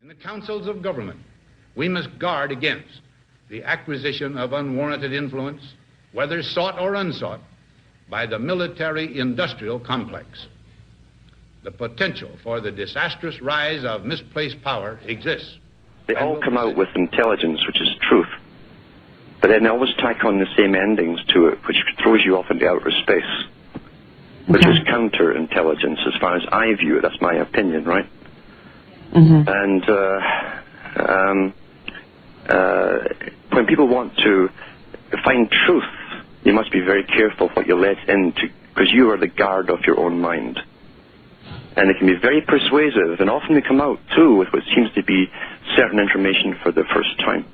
In the councils of government, we must guard against the acquisition of unwarranted influence, whether sought or unsought, by the military-industrial complex. The potential for the disastrous rise of misplaced power exists. They all come out with intelligence, which is truth, but then they always tack on the same endings to it, which throws you off into outer space, which is counterintelligence as far as I view it. That's my opinion, right? And when people want to find truth, you must be very careful what you let into, because you are the guard of your own mind. And they can be very persuasive, and often they come out, too, with what seems to be certain information for the first time.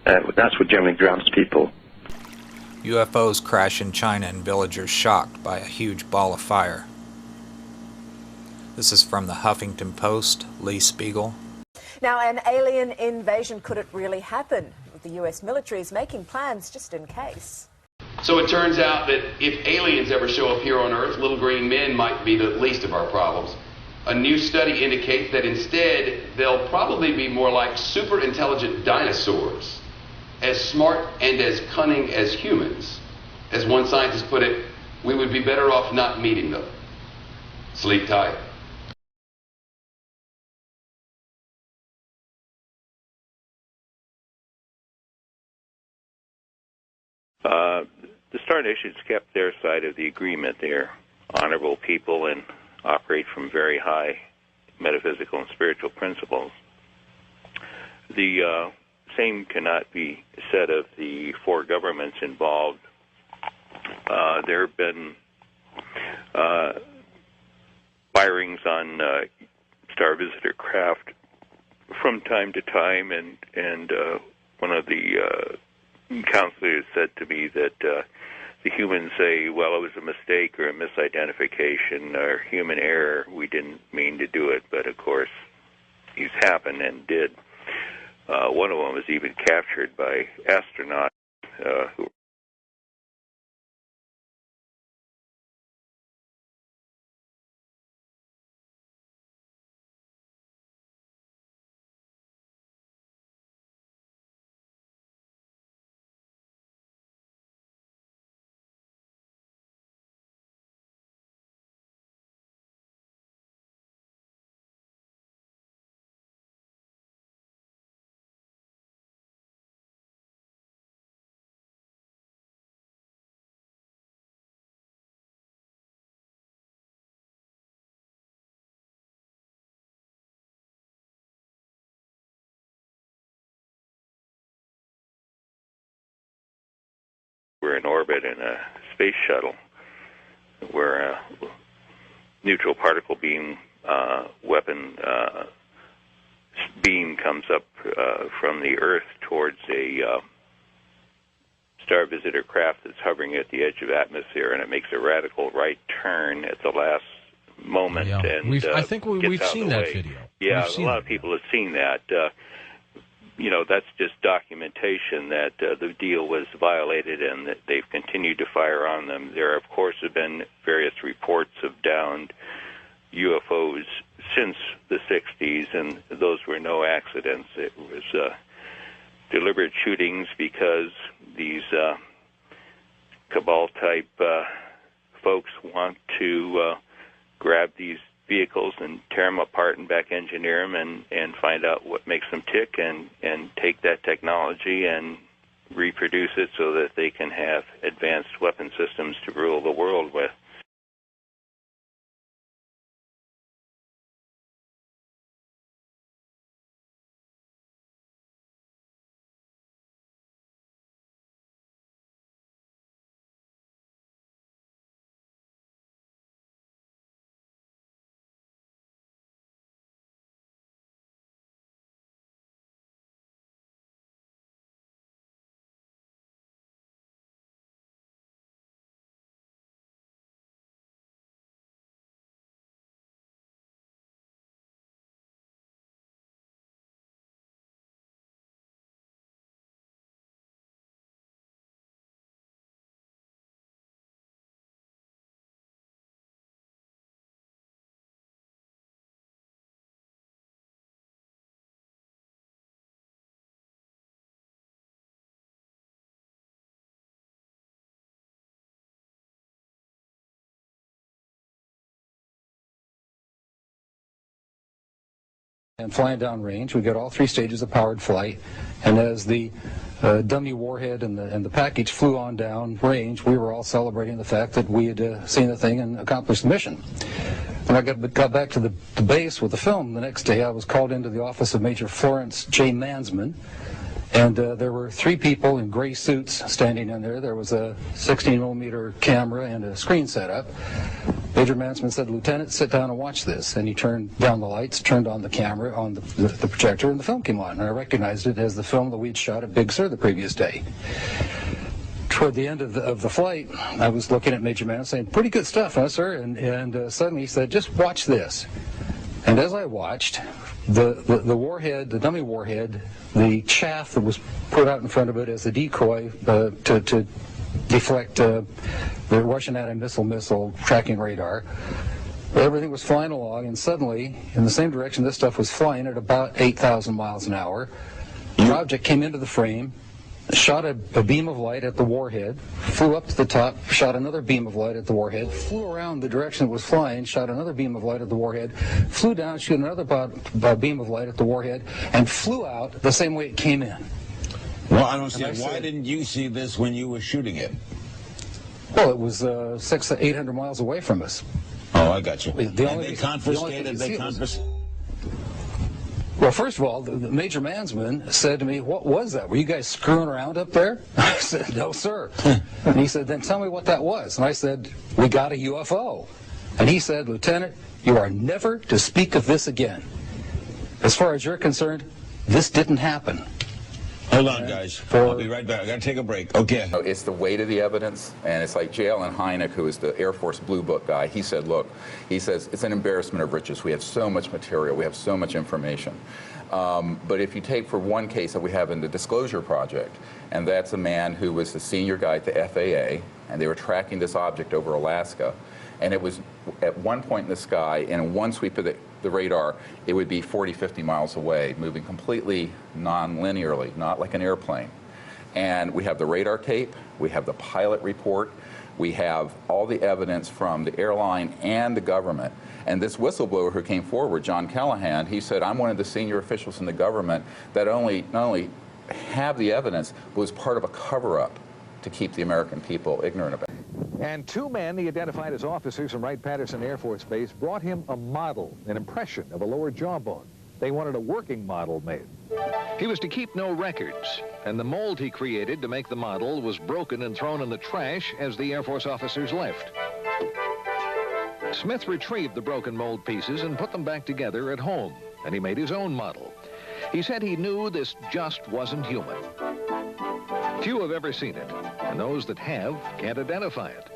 That's what generally grabs people. UFOs crash in China and villagers shocked by a huge ball of fire. This is from the Huffington Post, Lee Spiegel. Now, an alien invasion, could it really happen? The US military is making plans just in case. So it turns out that if aliens ever show up here on Earth, little green men might be the least of our problems. A new study indicates that instead, they'll probably be more like super intelligent dinosaurs, as smart and as cunning as humans. As one scientist put it, we would be better off not meeting them. Sleep tight. The Star Nations kept their side of the agreement. They're honorable people and operate from very high metaphysical and spiritual principles. The same cannot be said of the four governments involved. There have been firings on Star Visitor craft from time to time, and one of the counselors said to me that the humans say, well, it was a mistake or a misidentification or human error. We didn't mean to do it, but of course these happened and did. One of them was even captured by astronauts who were in orbit in a space shuttle where a neutral particle beam weapon beam comes up from the Earth towards a Star Visitor craft that's hovering at the edge of atmosphere, and it makes a radical right turn at the last moment. Yeah. And I think we've seen that video. Yeah, a lot of people have seen that. That's just documentation that the deal was violated and that they've continued to fire on them. There, of course, have been various reports of downed UFOs since the 60s, and those were no accidents. It was deliberate shootings because these cabal-type folks want to grab these vehicles and tear them apart and back engineer them and find out what makes them tick and take that technology and reproduce it so that they can have advanced weapon systems to rule the world with. And flying downrange, we got all 3 stages of powered flight, and as the dummy warhead and the package flew on down range, we were all celebrating the fact that we had seen the thing and accomplished the mission. When I got back to the base with the film the next day, I was called into the office of Major Florence J. Mansman, and there were 3 people in gray suits standing in there. There was a 16mm camera and a screen set up. Major Mansman said, "Lieutenant, sit down and watch this." And he turned down the lights, turned on the camera, on the projector, and the film came on. And I recognized it as the film that we'd shot at Big Sur the previous day. Toward the end of the flight, I was looking at Major Mansman saying, "Pretty good stuff, huh, sir?" And suddenly he said, "Just watch this." And as I watched, the warhead, the dummy warhead, the chaff that was put out in front of it as a decoy to deflect the Russian anti-missile tracking radar, everything was flying along, and suddenly, in the same direction this stuff was flying at about 8,000 miles an hour, the object came into the frame, shot a beam of light at the warhead, flew up to the top, shot another beam of light at the warhead, flew around the direction it was flying, shot another beam of light at the warhead, flew down, shot another beam of light at the warhead, and flew out the same way it came in. Well, I don't see it. Why didn't you see this when you were shooting it? Well, it was 600 to 800 miles away from us. Oh, I got you. They confiscated. Well, first of all, the Major Mansman said to me, "What was that? Were you guys screwing around up there?" I said, "No, sir." And he said, "Then tell me what that was." And I said, "We got a UFO." And he said, "Lieutenant, you are never to speak of this again. As far as you're concerned, this didn't happen." Hold on, guys. I'll be right back. I got to take a break. Okay. It's the weight of the evidence, and it's like J. Allen Hynek, who is the Air Force Blue Book guy. He said, look, he says, it's an embarrassment of riches. We have so much material. We have so much information. But if you take for one case that we have in the Disclosure Project, and that's a man who was the senior guy at the FAA, and they were tracking this object over Alaska, and it was at one point in the sky, and in one sweep of the radar, it would be 40, 50 miles away, moving completely non-linearly, not like an airplane. And we have the radar tape, we have the pilot report, we have all the evidence from the airline and the government. And this whistleblower who came forward, John Callahan, he said, I'm one of the senior officials in the government that not only have the evidence, but was part of a cover-up to keep the American people ignorant of it. And 2 men he identified as officers from Wright-Patterson Air Force Base brought him a model, an impression of a lower jawbone. They wanted a working model made. He was to keep no records, and the mold he created to make the model was broken and thrown in the trash as the Air Force officers left. Smith retrieved the broken mold pieces and put them back together at home, and he made his own model. He said he knew this just wasn't human. Few have ever seen it, and those that have can't identify it.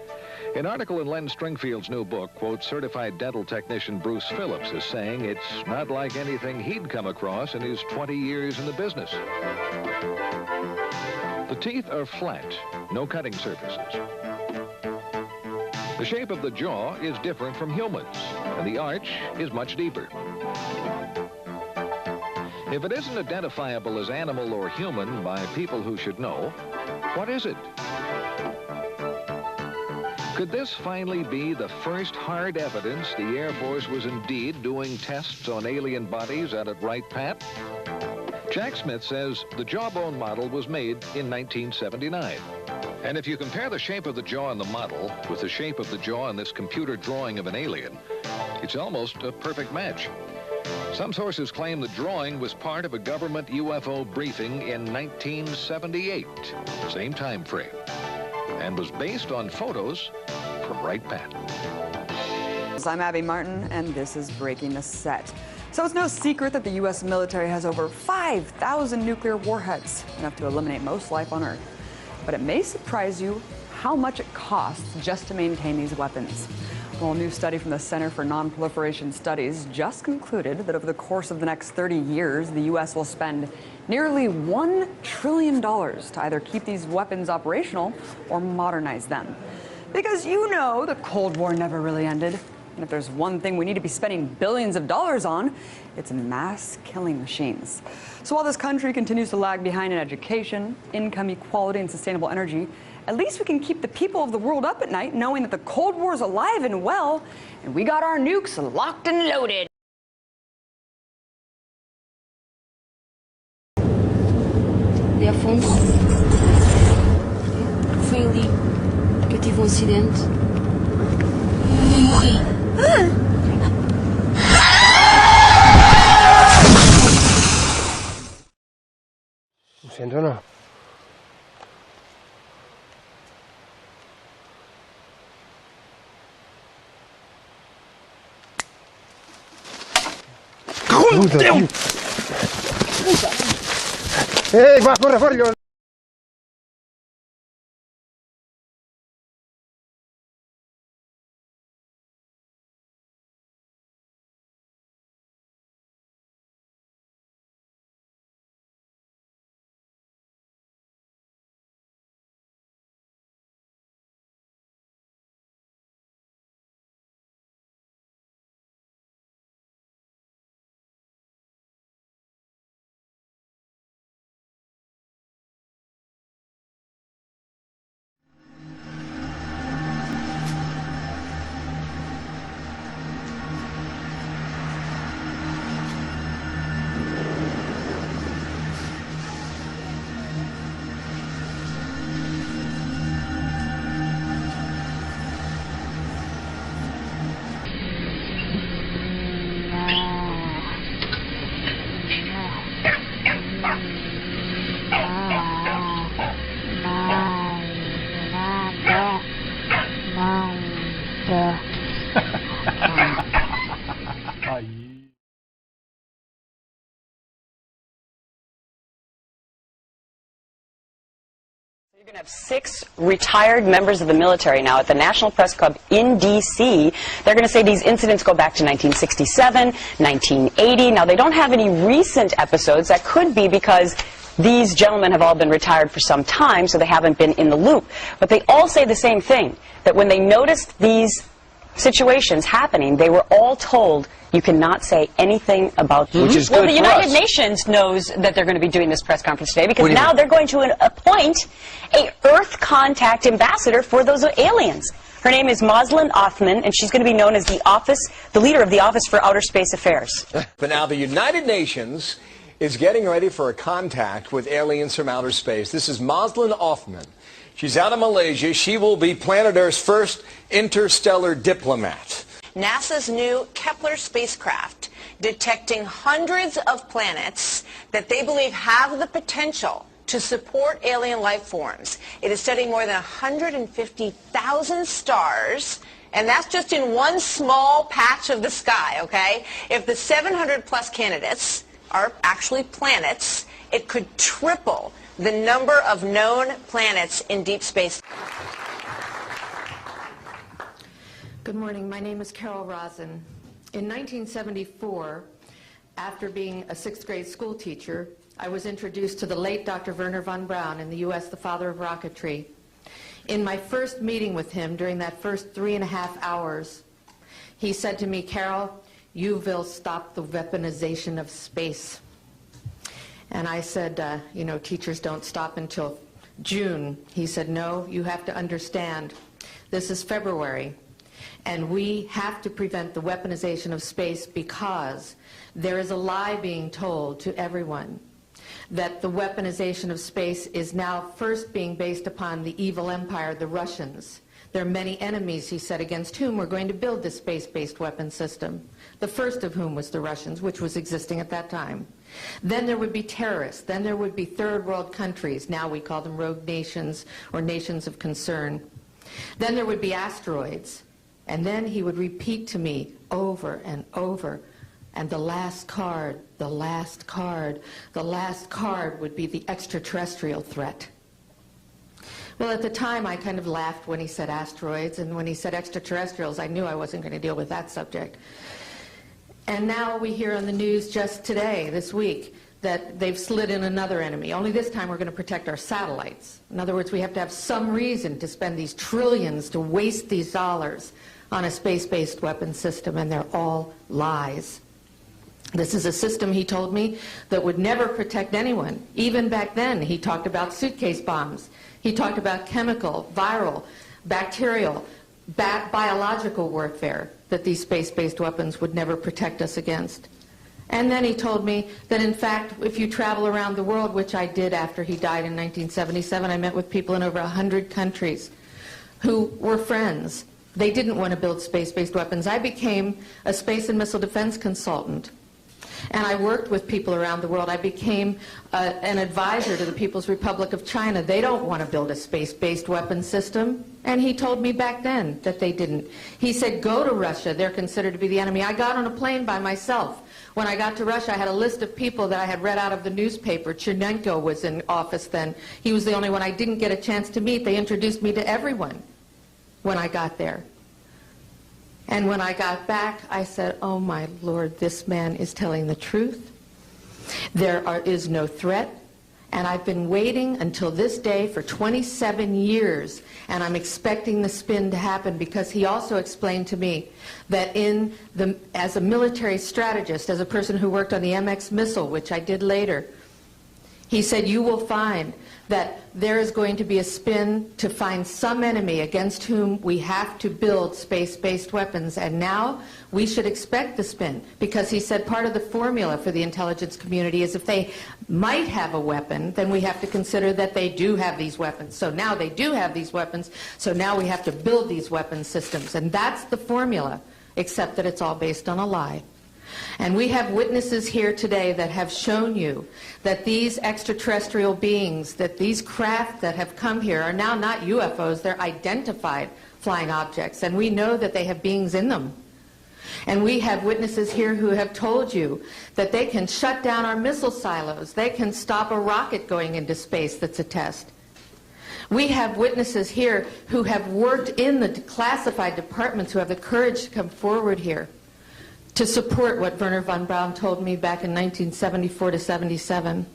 An article in Len Stringfield's new book quotes certified dental technician Bruce Phillips as saying it's not like anything he'd come across in his 20 years in the business. The teeth are flat, no cutting surfaces. The shape of the jaw is different from humans, and the arch is much deeper. If it isn't identifiable as animal or human by people who should know, what is it? Could this finally be the first hard evidence the Air Force was indeed doing tests on alien bodies out at Wright-Pat? Jack Smith says the jawbone model was made in 1979. And if you compare the shape of the jaw in the model with the shape of the jaw in this computer drawing of an alien, it's almost a perfect match. Some sources claim the drawing was part of a government UFO briefing in 1978, same time frame, and was based on photos from Wright-Pat. I'm Abby Martin, and this is Breaking the Set. So it's no secret that the U.S. military has over 5,000 nuclear warheads, enough to eliminate most life on Earth. But it may surprise you how much it costs just to maintain these weapons. Well, a new study from the Center for Non-Proliferation Studies just concluded that over the course of the next 30 years, the U.S. will spend nearly $1 trillion to either keep these weapons operational or modernize them. Because you know the Cold War never really ended. And if there's one thing we need to be spending billions of dollars on, it's mass killing machines. So while this country continues to lag behind in education, income equality, and sustainable energy, at least we can keep the people of the world up at night knowing that the Cold War is alive and well, and we got our nukes locked and loaded. ali Afonso. Foi ali que eu tive um acidente e morri. Lo siento, no. Déu! Va, corre, forglio! You're going to have 6 retired members of the military now at the National Press Club in D.C. They're going to say these incidents go back to 1967, 1980. Now, they don't have any recent episodes. That could be because these gentlemen have all been retired for some time, so they haven't been in the loop. But they all say the same thing, that when they noticed these situations happening, they were all told, you cannot say anything about them. Which is well, good the for United us. Nations knows that they're going to be doing this press conference today because What do you now mean? they're going to appoint a Earth contact ambassador for those aliens. Her name is Moslin Othman, and she's going to be known as the leader of the Office for Outer Space Affairs. But now the United Nations is getting ready for a contact with aliens from outer space. This is Moslin Othman. She's out of Malaysia. She will be planet Earth's first interstellar diplomat. NASA's new Kepler spacecraft detecting hundreds of planets that they believe have the potential to support alien life forms. It is studying more than 150,000 stars, and that's just in one small patch of the sky, okay? If the 700-plus candidates are actually planets, it could triple the number of known planets in deep space. Good morning. My name is Carol Rosen. In 1974, after being a 6th grade school teacher, I was introduced to the late Dr. Wernher von Braun in the U.S., the father of rocketry. In my first meeting with him, during that first 3.5 hours, he said to me, Carol, you will stop the weaponization of space. And I said, you know, teachers don't stop until June. He said, no, you have to understand, this is February. And we have to prevent the weaponization of space because there is a lie being told to everyone that the weaponization of space is now first being based upon the evil empire, the Russians. There are many enemies, he said, against whom we're going to build this space-based weapon system, the first of whom was the Russians, which was existing at that time. Then there would be terrorists. Then there would be third world countries. Now we call them rogue nations or nations of concern. Then there would be asteroids. And then he would repeat to me over and over, and the last card, the last card, the last card would be the extraterrestrial threat. Well, at the time, I kind of laughed when he said asteroids, and when he said extraterrestrials, I knew I wasn't going to deal with that subject. And now we hear on the news just today, this week, that they've slid in another enemy. Only this time we're going to protect our satellites. In other words, we have to have some reason to spend these trillions, to waste these dollars on a space-based weapon system, and they're all lies. This is a system, he told me, that would never protect anyone. Even back then, he talked about suitcase bombs. He talked about chemical, viral, bacterial, biological warfare, that these space-based weapons would never protect us against. And then he told me that, in fact, if you travel around the world, which I did after he died in 1977, I met with people in over 100 countries who were friends. They didn't want to build space-based weapons. I became a space and missile defense consultant. And I worked with people around the world. I became an advisor to the People's Republic of China. They don't want to build a space-based weapon system. And he told me back then that they didn't. He said, go to Russia. They're considered to be the enemy. I got on a plane by myself. When I got to Russia, I had a list of people that I had read out of the newspaper. Chernenko was in office then. He was the only one I didn't get a chance to meet. They introduced me to everyone when I got there. And when I got back, I said, oh my Lord, this man is telling the truth. There is no threat. And I've been waiting until this day for 27 years, and I'm expecting the spin to happen, because he also explained to me that as a military strategist, as a person who worked on the MX missile, which I did later, he said, you will find that there is going to be a spin to find some enemy against whom we have to build space-based weapons. And now we should expect the spin, because he said part of the formula for the intelligence community is if they might have a weapon, then we have to consider that they do have these weapons. So now they do have these weapons, so now we have to build these weapon systems. And that's the formula, except that it's all based on a lie. And we have witnesses here today that have shown you that these extraterrestrial beings, that these craft that have come here are now not UFOs, they're identified flying objects. And we know that they have beings in them. And we have witnesses here who have told you that they can shut down our missile silos. They can stop a rocket going into space that's a test. We have witnesses here who have worked in the classified departments, who have the courage to come forward here to support what Wernher von Braun told me back in 1974 to 77.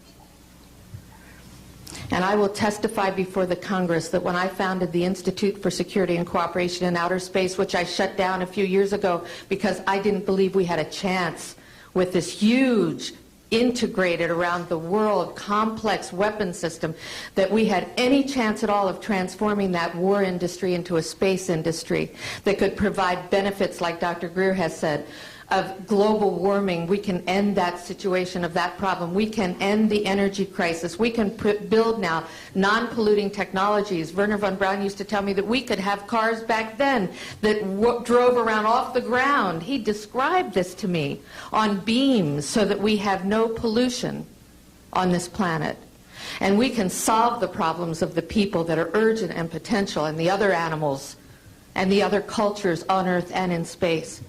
And I will testify before the Congress that when I founded the Institute for Security and Cooperation in Outer Space, which I shut down a few years ago because I didn't believe we had a chance with this huge, integrated around the world, complex weapon system, that we had any chance at all of transforming that war industry into a space industry that could provide benefits, like Dr. Greer has said, of global warming. We can end that situation of that problem. We can end the energy crisis. We can build now non-polluting technologies. Wernher von Braun used to tell me that we could have cars back then that drove around off the ground. He described this to me on beams so that we have no pollution on this planet. And we can solve the problems of the people that are urgent and potential, and the other animals and the other cultures on Earth and in space.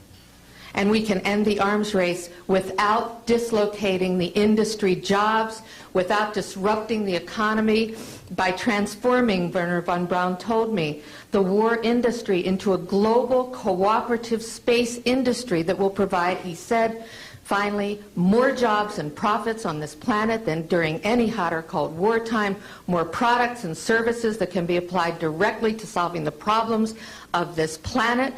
And we can end the arms race without dislocating the industry jobs, without disrupting the economy, by transforming, Wernher von Braun told me, the war industry into a global cooperative space industry that will provide, he said, finally, more jobs and profits on this planet than during any hot or cold wartime, more products and services that can be applied directly to solving the problems of this planet.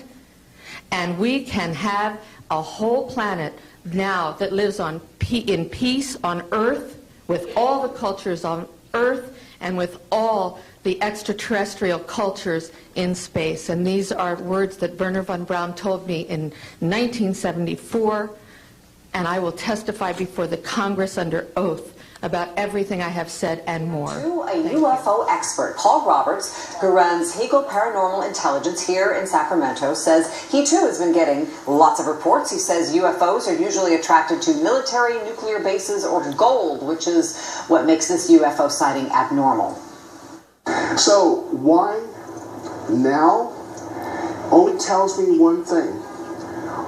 And we can have a whole planet now that lives in peace on Earth, with all the cultures on Earth and with all the extraterrestrial cultures in space. And these are words that Wernher von Braun told me in 1974, and I will testify before the Congress under oath about everything I have said and more. To a UFO expert, Paul Roberts, who runs Hegel Paranormal Intelligence here in Sacramento, says he too has been getting lots of reports. He says UFOs are usually attracted to military, nuclear bases, or gold, which is what makes this UFO sighting abnormal. So why now only tells me one thing.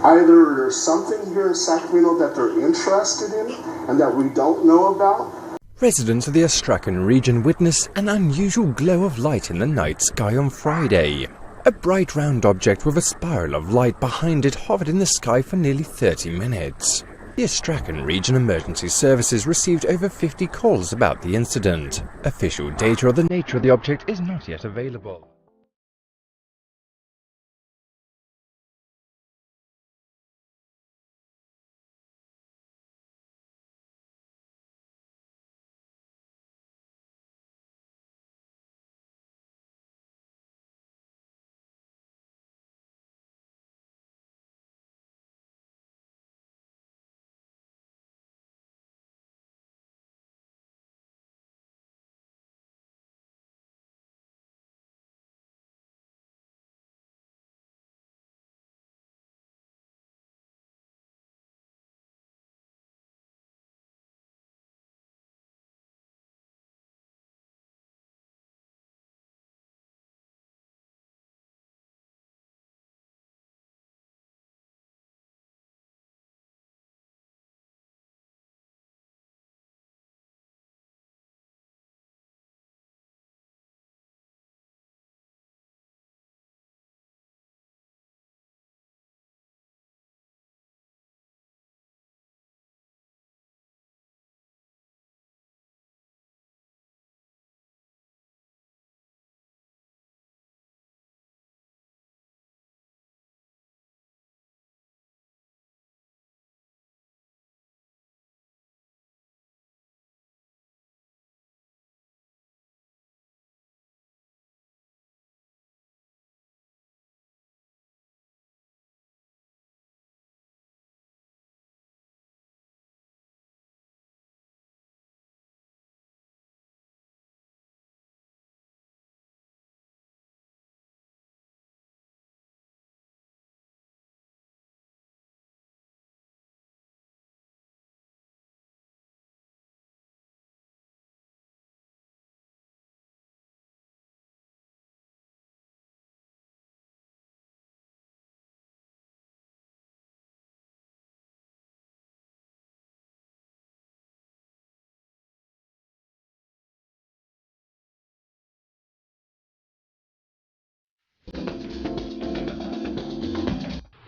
Either there's something here in Sacramento that they're interested in and that we don't know about. Residents of the Astrakhan region witnessed an unusual glow of light in the night sky on Friday. A bright round object with a spiral of light behind it hovered in the sky for nearly 30 minutes. The Astrakhan region emergency services received over 50 calls about the incident. Official data of the nature of the object is not yet available.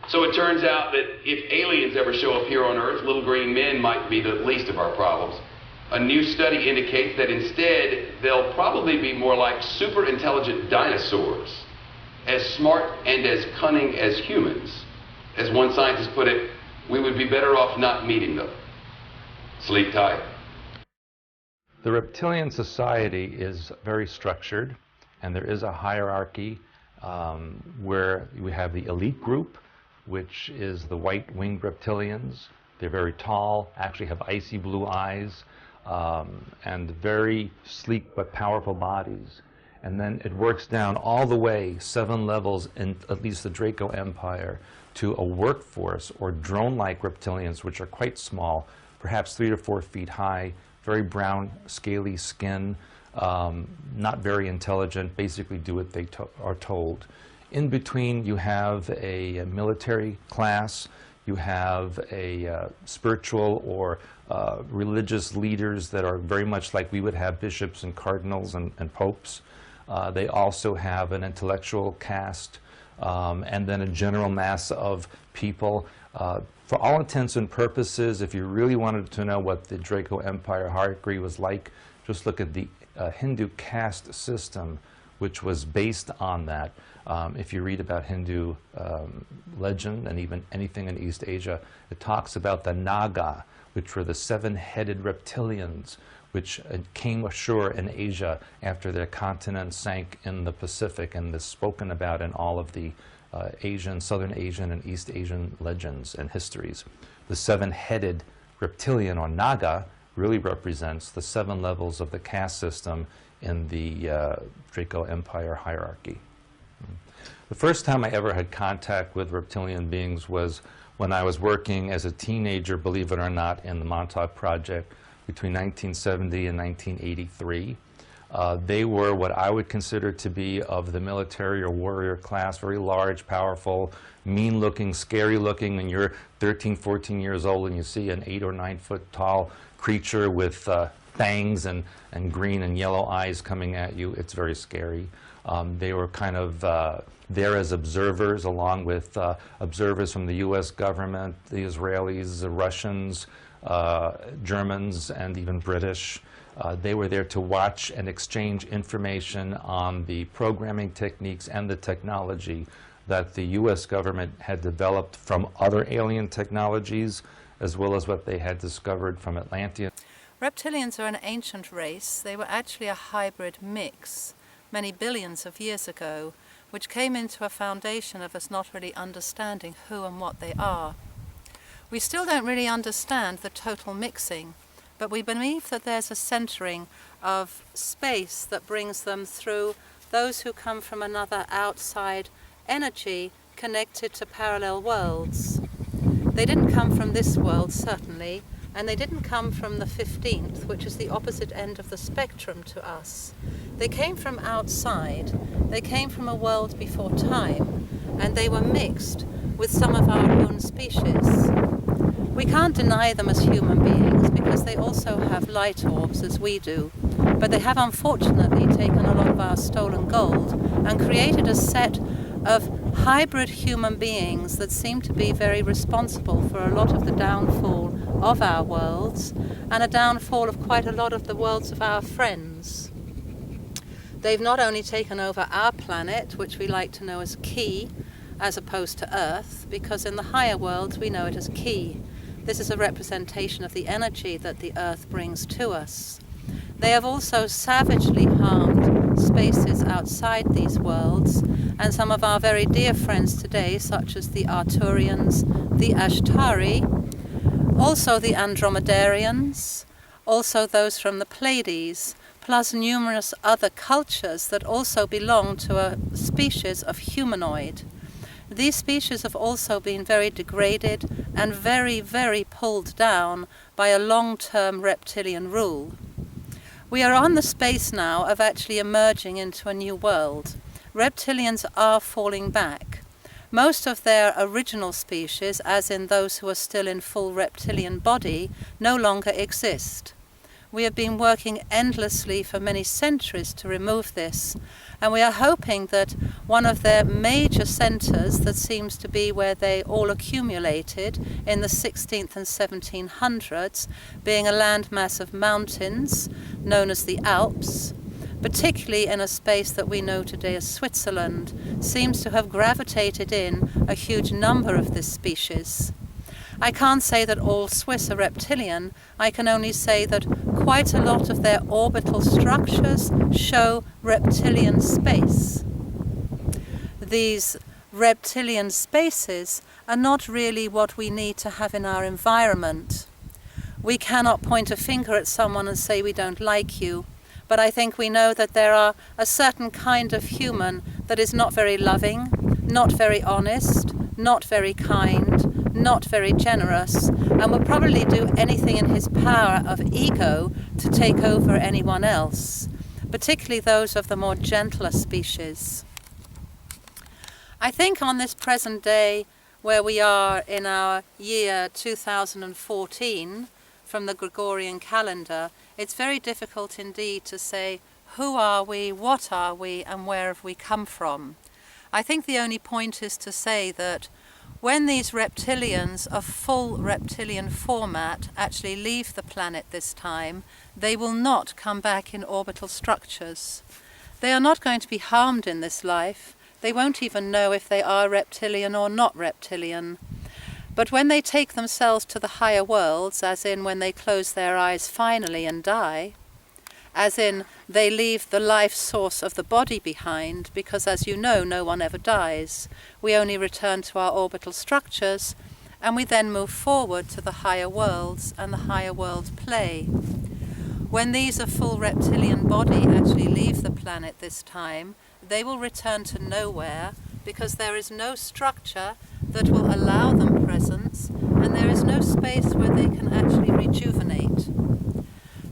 So it turns out that if aliens ever show up here on Earth, little green men might be the least of our problems. A new study indicates that instead, they'll probably be more like super intelligent dinosaurs, as smart and as cunning as humans. As one scientist put it, we would be better off not meeting them. Sleep tight. The reptilian society is very structured, and there is a hierarchy where we have the elite group, which is the white-winged reptilians. They're very tall, actually have icy blue eyes, and very sleek but powerful bodies. And then it works down all the way 7 levels in at least the Draco Empire to a workforce or drone-like reptilians, which are quite small, perhaps 3 to 4 feet high, very brown, scaly skin, not very intelligent, basically do what they are told. In between, you have a military class, you have a spiritual or religious leaders that are very much like we would have bishops and cardinals and popes. They also have an intellectual caste, and then a general mass of people. For all intents and purposes, if you really wanted to know what the Draco Empire hierarchy was like, just look at the Hindu caste system, which was based on that. If you read about Hindu legend and even anything in East Asia, it talks about the Naga, which were the 7-headed reptilians, which came ashore in Asia after their continent sank in the Pacific, and is spoken about in all of the Asian, Southern Asian, and East Asian legends and histories. The 7-headed reptilian, or Naga, really represents the 7 levels of the caste system in the Draco Empire hierarchy. The first time I ever had contact with reptilian beings was when I was working as a teenager, believe it or not, in the Montauk Project between 1970 and 1983. They were what I would consider to be of the military or warrior class, very large, powerful, mean-looking, scary-looking. When you're 13, 14 years old and you see an 8 or 9 foot tall creature with fangs and green and yellow eyes coming at you, it's very scary. They were kind of there as observers, along with observers from the U.S. government, the Israelis, the Russians, Germans, and even British. They were there to watch and exchange information on the programming techniques and the technology that the U.S. government had developed from other alien technologies, as well as what they had discovered from Atlanteans. Reptilians are an ancient race. They were actually a hybrid mix many billions of years ago, which came into a foundation of us not really understanding who and what they are. We still don't really understand the total mixing, but we believe that there's a centering of space that brings them through those who come from another outside energy connected to parallel worlds. They didn't come from this world, certainly, and they didn't come from the 15th, which is the opposite end of the spectrum to us. They came from outside, they came from a world before time, and they were mixed with some of our own species. We can't deny them as human beings because they also have light orbs as we do, but they have unfortunately taken a lot of our stolen gold and created a set of hybrid human beings that seem to be very responsible for a lot of the downfall of our worlds and a downfall of quite a lot of the worlds of our friends. They've not only taken over our planet, which we like to know as Ki, as opposed to Earth, because in the higher worlds we know it as Ki. This is a representation of the energy that the Earth brings to us. They have also savagely harmed spaces outside these worlds, and some of our very dear friends today, such as the Arturians, the Ashtari, also the Andromedarians, also those from the Pleiades, plus numerous other cultures that also belong to a species of humanoid. These species have also been very degraded and very, very pulled down by a long-term reptilian rule. We are on the space now of actually emerging into a new world. Reptilians are falling back. Most of their original species, as in those who are still in full reptilian body, no longer exist. We have been working endlessly for many centuries to remove this, and we are hoping that one of their major centres, that seems to be where they all accumulated in the 16th and 1700s, being a landmass of mountains known as the Alps, particularly in a space that we know today as Switzerland, seems to have gravitated in a huge number of this species. I can't say that all Swiss are reptilian. I can only say that quite a lot of their orbital structures show reptilian space. These reptilian spaces are not really what we need to have in our environment. We cannot point a finger at someone and say we don't like you, but I think we know that there are a certain kind of human that is not very loving, not very honest, not very kind, not very generous, and will probably do anything in his power of ego to take over anyone else, particularly those of the more gentler species. I think on this present day, where we are in our year 2014, from the Gregorian calendar, it's very difficult indeed to say who are we, what are we, and where have we come from. I think the only point is to say that when these reptilians of full reptilian format actually leave the planet this time, they will not come back in orbital structures. They are not going to be harmed in this life. They won't even know if they are reptilian or not reptilian. But when they take themselves to the higher worlds, as in when they close their eyes finally and die, as in they leave the life source of the body behind, because as you know, no one ever dies. We only return to our orbital structures, and we then move forward to the higher worlds and the higher world play. When these of full reptilian body actually leave the planet this time, they will return to nowhere, because there is no structure that will allow them presence, and there is no space where they can actually rejuvenate.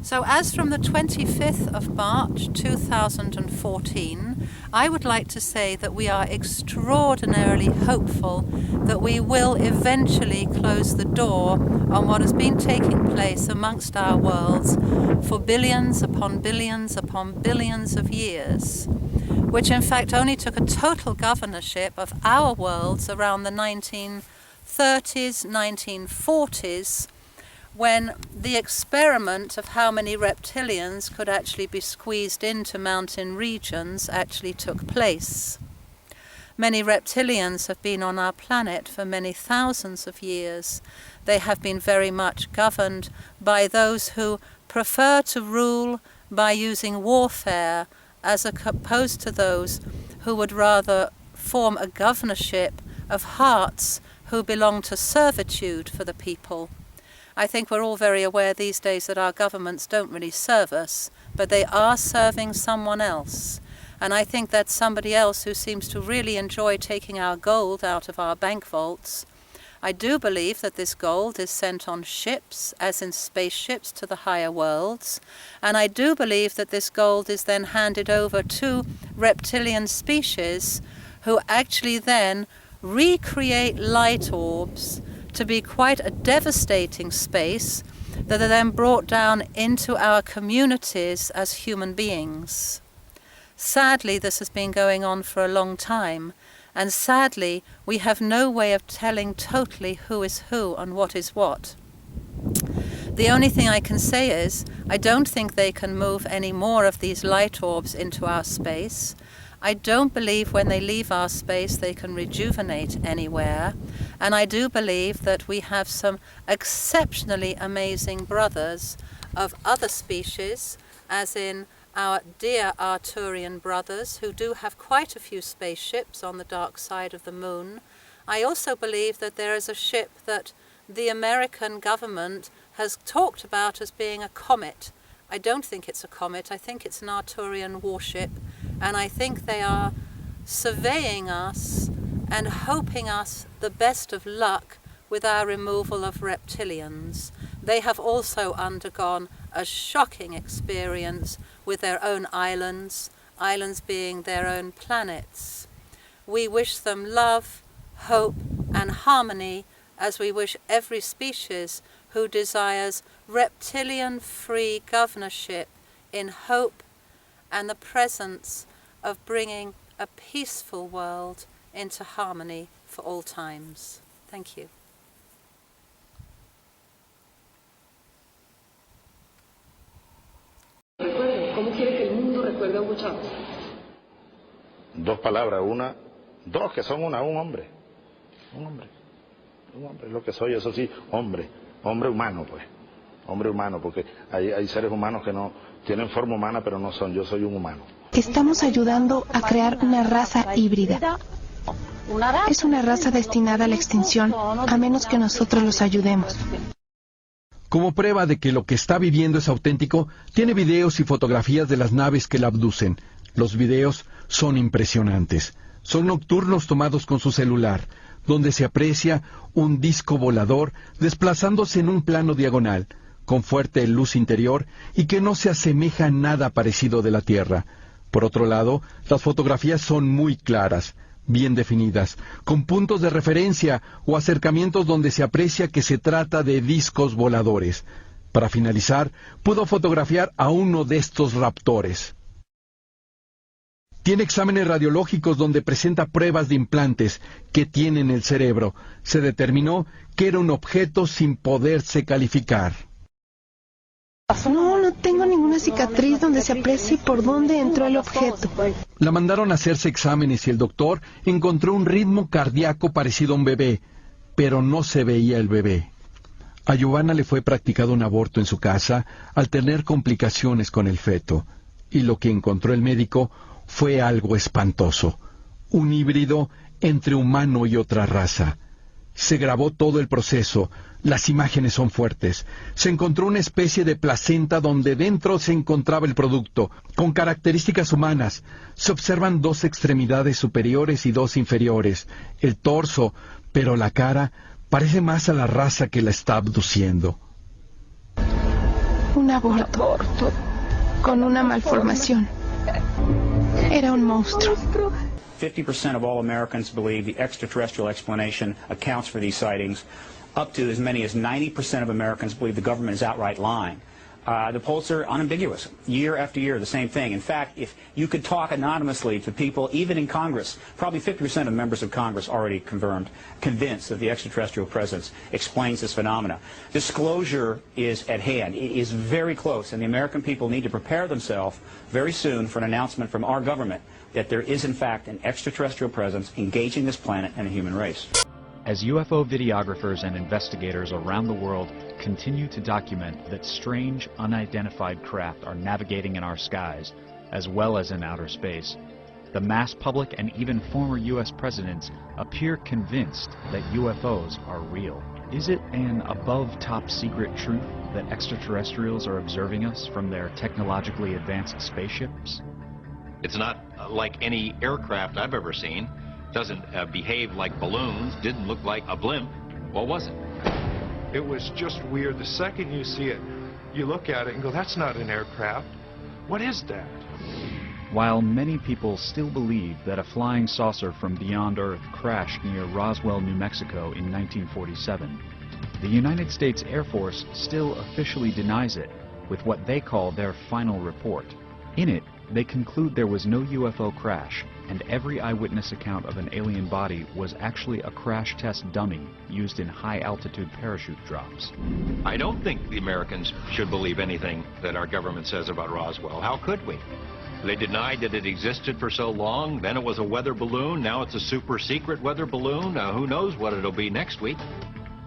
So as from the 25th of March 2014, I would like to say that we are extraordinarily hopeful that we will eventually close the door on what has been taking place amongst our worlds for billions upon billions upon billions of years, which in fact only took a total governorship of our worlds around the 1930s, 1940s, when the experiment of how many reptilians could actually be squeezed into mountain regions actually took place. Many reptilians have been on our planet for many thousands of years. They have been very much governed by those who prefer to rule by using warfare, as opposed to those who would rather form a governorship of hearts who belong to servitude for the people. I think we're all very aware these days that our governments don't really serve us, but they are serving someone else. And I think that's somebody else who seems to really enjoy taking our gold out of our bank vaults. I do believe that this gold is sent on ships, as in spaceships, to the higher worlds. And I do believe that this gold is then handed over to reptilian species who actually then recreate light orbs to be quite a devastating space that are then brought down into our communities as human beings. Sadly, this has been going on for a long time, and sadly, we have no way of telling totally who is who and what is what. The only thing I can say is, I don't think they can move any more of these light orbs into our space. I don't believe when they leave our space they can rejuvenate anywhere, and I do believe that we have some exceptionally amazing brothers of other species, as in our dear Arturian brothers, who do have quite a few spaceships on the dark side of the moon. I also believe that there is a ship that the American government has talked about as being a comet. I don't think it's a comet, I think it's an Arturian warship, and I think they are surveying us and hoping us the best of luck with our removal of reptilians. They have also undergone a shocking experience with their own islands, islands being their own planets. We wish them love, hope, and harmony, as we wish every species who desires reptilian-free governorship in hope and the presence of bringing a peaceful world into harmony for all times. Thank you. ¿Cómo quiere que el mundo recuerde a Hugo Chávez? Dos palabras, dos que son un hombre, es lo que soy, eso sí, hombre humano, pues, hombre humano, porque hay seres humanos que no tienen forma humana, pero no son, yo soy un humano. Estamos ayudando a crear una raza híbrida. Es una raza destinada a la extinción, a menos que nosotros los ayudemos. Como prueba de que lo que está viviendo es auténtico, tiene videos y fotografías de las naves que la abducen. Los videos son impresionantes. Son nocturnos tomados con su celular, donde se aprecia un disco volador desplazándose en un plano diagonal, con fuerte luz interior y que no se asemeja a nada parecido de la Tierra. Por otro lado, las fotografías son muy claras, bien definidas, con puntos de referencia o acercamientos donde se aprecia que se trata de discos voladores. Para finalizar, pudo fotografiar a uno de estos raptores. Tiene exámenes radiológicos donde presenta pruebas de implantes que tiene en el cerebro. Se determinó que era un objeto sin poderse calificar. No tengo ninguna cicatriz donde se aprecie por dónde entró el objeto. La mandaron a hacerse exámenes y el doctor encontró un ritmo cardíaco parecido a un bebé, pero no se veía el bebé. A Giovanna le fue practicado un aborto en su casa al tener complicaciones con el feto, y lo que encontró el médico fue algo espantoso, un híbrido entre humano y otra raza. Se grabó todo el proceso, las imágenes son fuertes. Se encontró una especie de placenta donde dentro se encontraba el producto, con características humanas. Se observan dos extremidades superiores y dos inferiores, el torso, pero la cara parece más a la raza que la está abduciendo. Un aborto, con una malformación. Era un monstruo. 50% of all Americans believe the extraterrestrial explanation accounts for these sightings. Up to as many as 90% of Americans believe the government is outright lying. The polls are unambiguous. Year after year, the same thing. In fact, if you could talk anonymously to people, even in Congress, probably 50% of members of Congress already convinced that the extraterrestrial presence explains this phenomena. Disclosure is at hand. It is very close, and the American people need to prepare themselves very soon for an announcement from our government that there is, in fact, an extraterrestrial presence engaging this planet and a human race. As UFO videographers and investigators around the world continue to document that strange, unidentified craft are navigating in our skies, as well as in outer space, the mass public and even former U.S. presidents appear convinced that UFOs are real. Is it an above top-secret truth that extraterrestrials are observing us from their technologically advanced spaceships? It's not like any aircraft I've ever seen. Doesn't behave like balloons, didn't look like a blimp. What was it? It was just weird. The second you see it, you look at it and go, that's not an aircraft. What is that? While many people still believe that a flying saucer from beyond Earth crashed near Roswell, New Mexico in 1947, the United States Air Force still officially denies it with what they call their final report. In it, they conclude there was no UFO crash, and every eyewitness account of an alien body was actually a crash test dummy used in high-altitude parachute drops. I don't think the Americans should believe anything that our government says about Roswell. How could we? They denied that it existed for so long, then it was a weather balloon, now it's a super-secret weather balloon. Who knows what it'll be next week?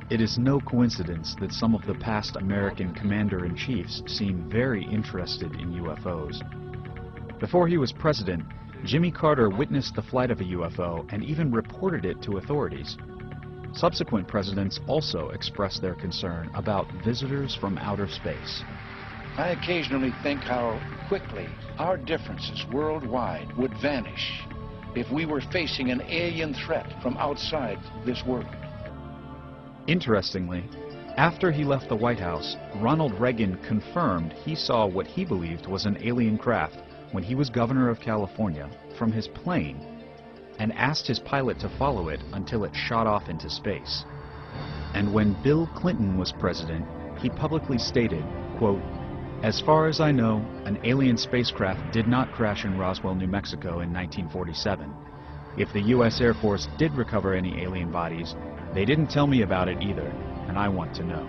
It is no coincidence that some of the past American commander-in-chiefs seem very interested in UFOs. Before he was president, Jimmy Carter witnessed the flight of a UFO and even reported it to authorities. Subsequent presidents also expressed their concern about visitors from outer space. I occasionally think how quickly our differences worldwide would vanish if we were facing an alien threat from outside this world. Interestingly, after he left the White House, Ronald Reagan confirmed he saw what he believed was an alien craft when he was governor of California from his plane and asked his pilot to follow it until it shot off into space. And when Bill Clinton was president, he publicly stated, quote, "As far as I know, an alien spacecraft did not crash in Roswell, New Mexico in 1947. If the U.S. Air Force did recover any alien bodies, they didn't tell me about it either, and I want to know."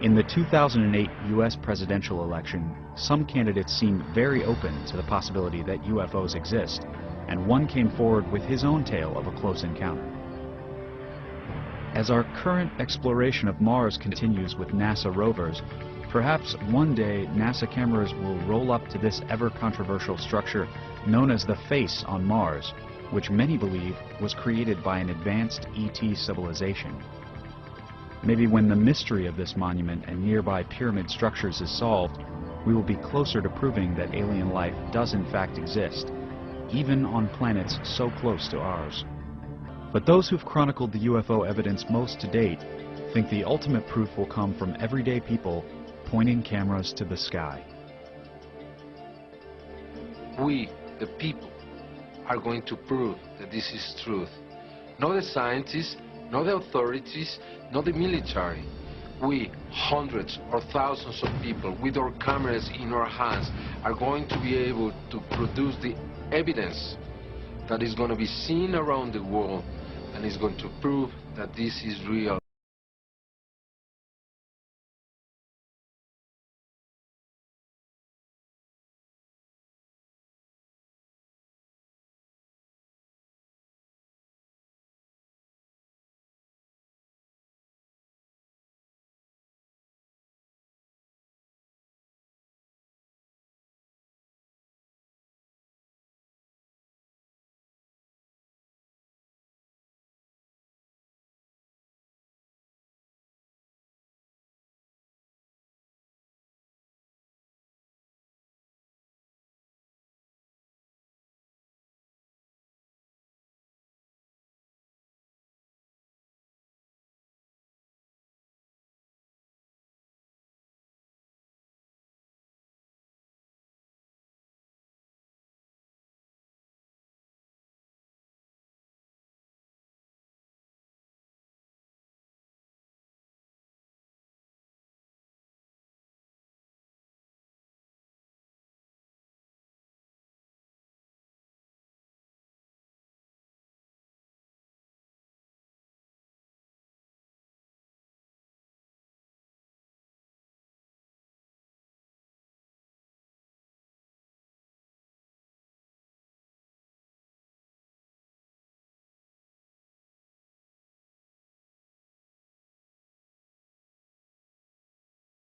In the 2008 U.S. presidential election, some candidates seemed very open to the possibility that UFOs exist, and one came forward with his own tale of a close encounter. As our current exploration of Mars continues with NASA rovers, perhaps one day NASA cameras will roll up to this ever-controversial structure known as the Face on Mars, which many believe was created by an advanced ET civilization. Maybe when the mystery of this monument and nearby pyramid structures is solved, we will be closer to proving that alien life does in fact exist, even on planets so close to ours. But those who've chronicled the UFO evidence most to date think the ultimate proof will come from everyday people pointing cameras to the sky. We, the people, are going to prove that this is truth. Not the scientists, not the authorities, not the military. We, hundreds or thousands of people with our cameras in our hands, are going to be able to produce the evidence that is going to be seen around the world and is going to prove that this is real.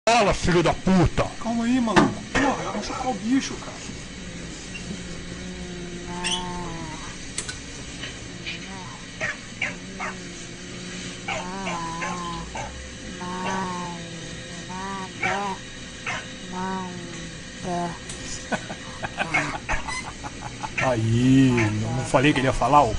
Fala, filho da puta! Calma aí, maluco. Porra, vai chocar o bicho, cara. Aí, não falei que ele ia falar, ô?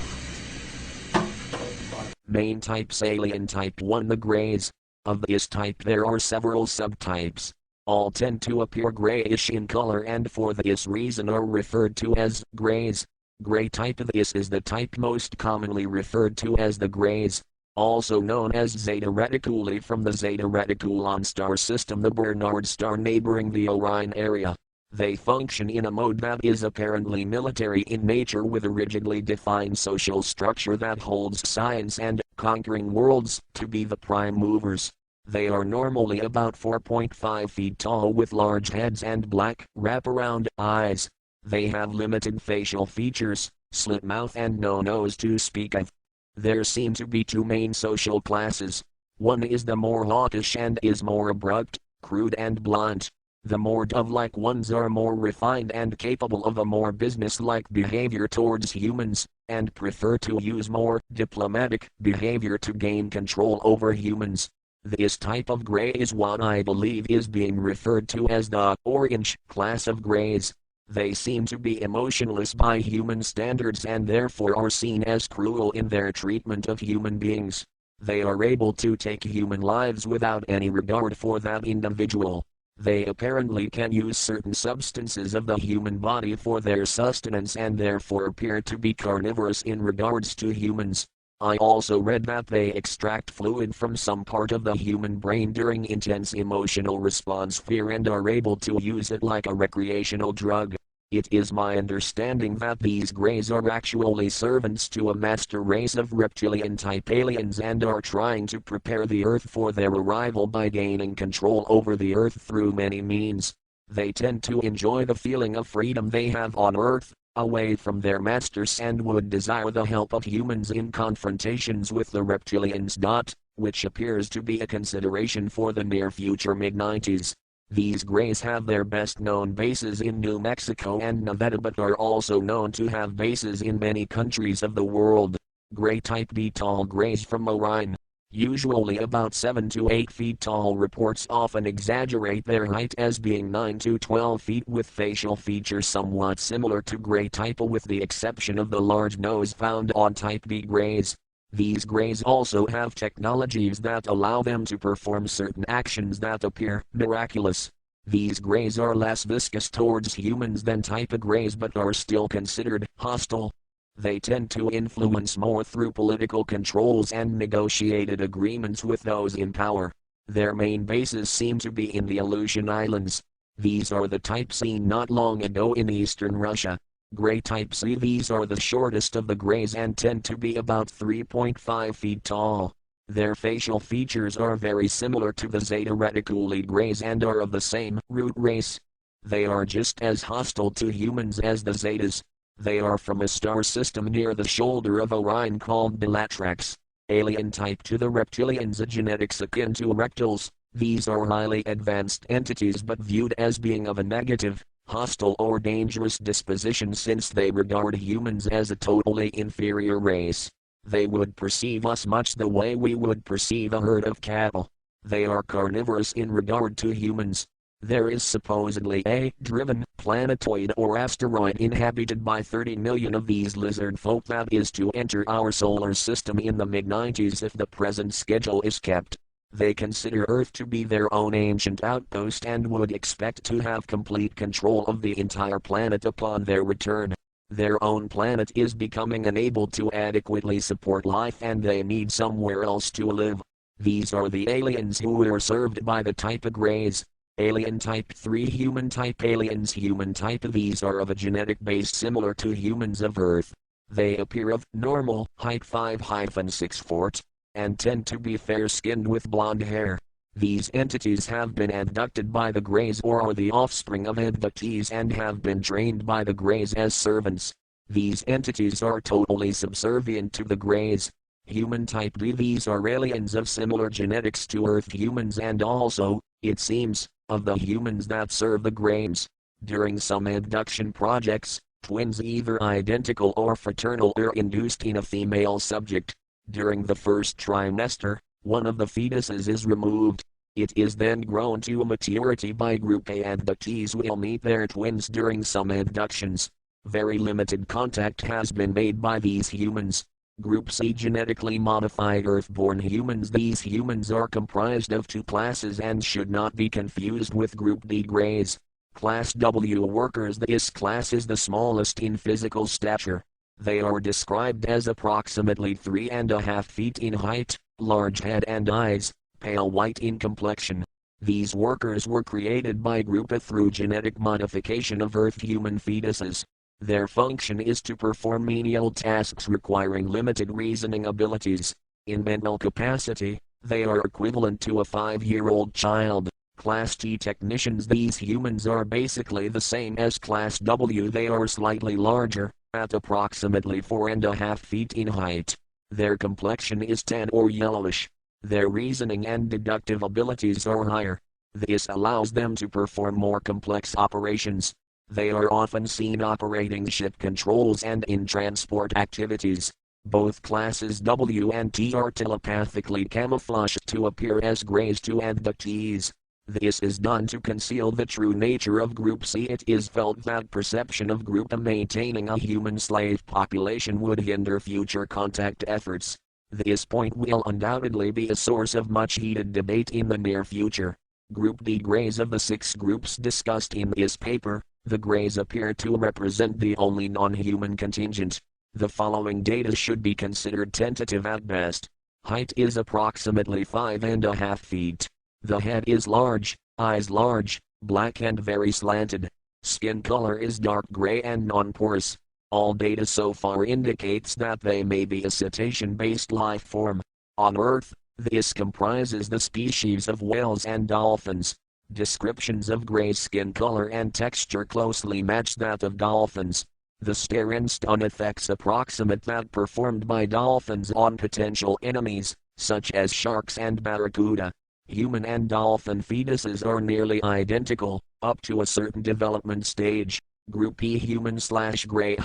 Main types: alien type 1, the greys. Of this type there are several subtypes. All tend to appear grayish in color and for this reason are referred to as greys. Gray type: this is the type most commonly referred to as the greys, also known as Zeta Reticuli from the Zeta Reticulon star system, the Bernard star neighboring the Orion area. They function in a mode that is apparently military in nature with a rigidly defined social structure that holds science and conquering worlds to be the prime movers. They are normally about 4.5 feet tall with large heads and black, wraparound eyes. They have limited facial features, slit mouth and no nose to speak of. There seem to be two main social classes. One is the more hawkish and is more abrupt, crude and blunt. The more dove-like ones are more refined and capable of a more business-like behavior towards humans, and prefer to use more diplomatic behavior to gain control over humans. This type of gray is what I believe is being referred to as the orange class of grays. They seem to be emotionless by human standards and therefore are seen as cruel in their treatment of human beings. They are able to take human lives without any regard for that individual. They apparently can use certain substances of the human body for their sustenance and therefore appear to be carnivorous in regards to humans. I also read that they extract fluid from some part of the human brain during intense emotional response fear and are able to use it like a recreational drug. It is my understanding that these Greys are actually servants to a master race of reptilian-type aliens and are trying to prepare the Earth for their arrival by gaining control over the Earth through many means. They tend to enjoy the feeling of freedom they have on Earth, away from their masters, and would desire the help of humans in confrontations with the reptilians. Which appears to be a consideration for the near future mid-90s. These Greys have their best known bases in New Mexico and Nevada, but are also known to have bases in many countries of the world. Grey type B tall Greys from Orion. Usually about 7 to 8 feet tall. Reports often exaggerate their height as being 9 to 12 feet with facial features somewhat similar to Grey type A with the exception of the large nose found on type B Greys. These Greys also have technologies that allow them to perform certain actions that appear miraculous. These Greys are less viscous towards humans than type A Greys but are still considered hostile. They tend to influence more through political controls and negotiated agreements with those in power. Their main bases seem to be in the Aleutian Islands. These are the type seen not long ago in eastern Russia. Grey type C. These are the shortest of the Greys and tend to be about 3.5 feet tall. Their facial features are very similar to the Zeta Reticuli Greys and are of the same root race. They are just as hostile to humans as the Zetas. They are from a star system near the shoulder of Orion called Bellatrix. Alien type to the reptilians, a genetics akin to rectals. These are highly advanced entities but viewed as being of a negative, hostile or dangerous disposition since they regard humans as a totally inferior race. They would perceive us much the way we would perceive a herd of cattle. They are carnivorous in regard to humans. There is supposedly a driven planetoid or asteroid inhabited by 30 million of these lizard folk that is to enter our solar system in the mid-90s if the present schedule is kept. They consider Earth to be their own ancient outpost and would expect to have complete control of the entire planet upon their return. Their own planet is becoming unable to adequately support life and they need somewhere else to live. These are the aliens who are served by the type of Greys. Alien type 3 human type aliens. Human type. These are of a genetic base similar to humans of Earth. They appear of normal height 5-6 feet and tend to be fair-skinned with blonde hair. These entities have been abducted by the Greys or are the offspring of abductees and have been trained by the Greys as servants. These entities are totally subservient to the Greys. Human type D. These are aliens of similar genetics to Earth humans and also, it seems, of the humans that serve the Greys. During some abduction projects, twins either identical or fraternal are induced in a female subject. During the first trimester, one of the fetuses is removed. It is then grown to maturity by Group A. Abductees will meet their twins during some abductions. Very limited contact has been made by these humans. Group C. Genetically modified Earth-born humans. These humans are comprised of two classes and should not be confused with Group D Greys. Class W workers. This class is the smallest in physical stature. They are described as approximately 3.5 feet in height, large head and eyes, pale white in complexion. These workers were created by Group A through genetic modification of Earth human fetuses. Their function is to perform menial tasks requiring limited reasoning abilities. In mental capacity, they are equivalent to a 5-year-old child. Class T technicians. These humans are basically the same as Class W. They are slightly larger, at approximately 4.5 feet in height. Their complexion is tan or yellowish. Their reasoning and deductive abilities are higher. This allows them to perform more complex operations. They are often seen operating ship controls and in transport activities. Both classes W and T are telepathically camouflaged to appear as Greys to abductees. This is done to conceal the true nature of Group C. It is felt that perception of Group A maintaining a human slave population would hinder future contact efforts. This point will undoubtedly be a source of much heated debate in the near future. Group D Greys. Of the 6 groups discussed in this paper, the Greys appear to represent the only non-human contingent. The following data should be considered tentative at best. Height is approximately 5.5 feet. The head is large, eyes large, black and very slanted. Skin color is dark gray and non-porous. All data so far indicates that they may be a cetacean-based life form. On Earth, this comprises the species of whales and dolphins. Descriptions of gray skin color and texture closely match that of dolphins. The stare and stun effects approximate that performed by dolphins on potential enemies, such as sharks and barracuda. Human and dolphin fetuses are nearly identical, up to a certain development stage. Group E human/gray.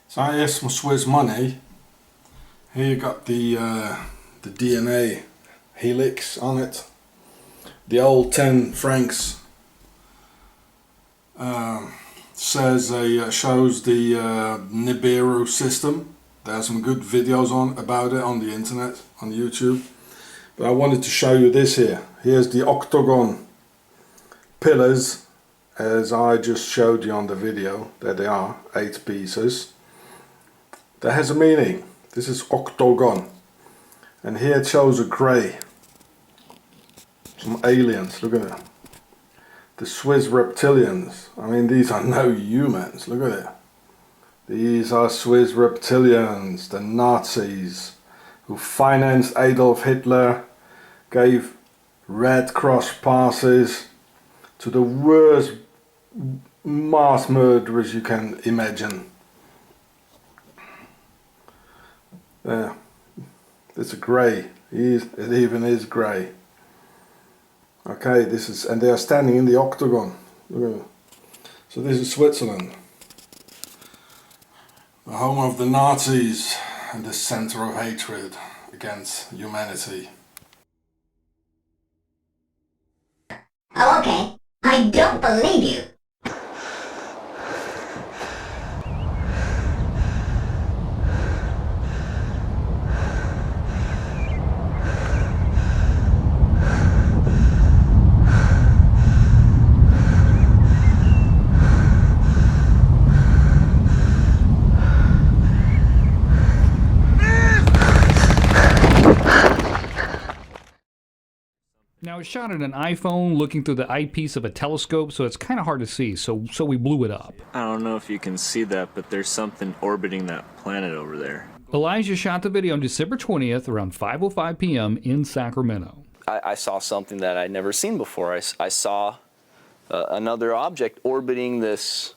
So here's some Swiss money. Here you got the DNA helix on it. The old 10 francs shows the Nibiru system. There's some good videos about it on the internet, on YouTube. But I wanted to show you this here. Here's the octagon pillars, as I just showed you on the video. There they are, 8 pieces. That has a meaning. This is octagon. And here it shows a grey. Some aliens, look at it. The Swiss reptilians. I mean, these are no humans, look at it. These are Swiss reptilians, the Nazis, who financed Adolf Hitler, gave Red Cross passes to the worst mass murderers you can imagine. There, it's a grey. It even is grey. Okay, this is, and they are standing in the octagon. Look at it. So this is Switzerland, the home of the Nazis and the center of hatred against humanity. Oh, okay. I don't believe you. Now, it's shot at an iPhone looking through the eyepiece of a telescope, so it's kind of hard to see, so we blew it up. I don't know if you can see that, but there's something orbiting that planet over there. Elijah shot the video on December 20th around 5:05 p.m. in Sacramento. I saw something that I'd never seen before. I saw another object orbiting this,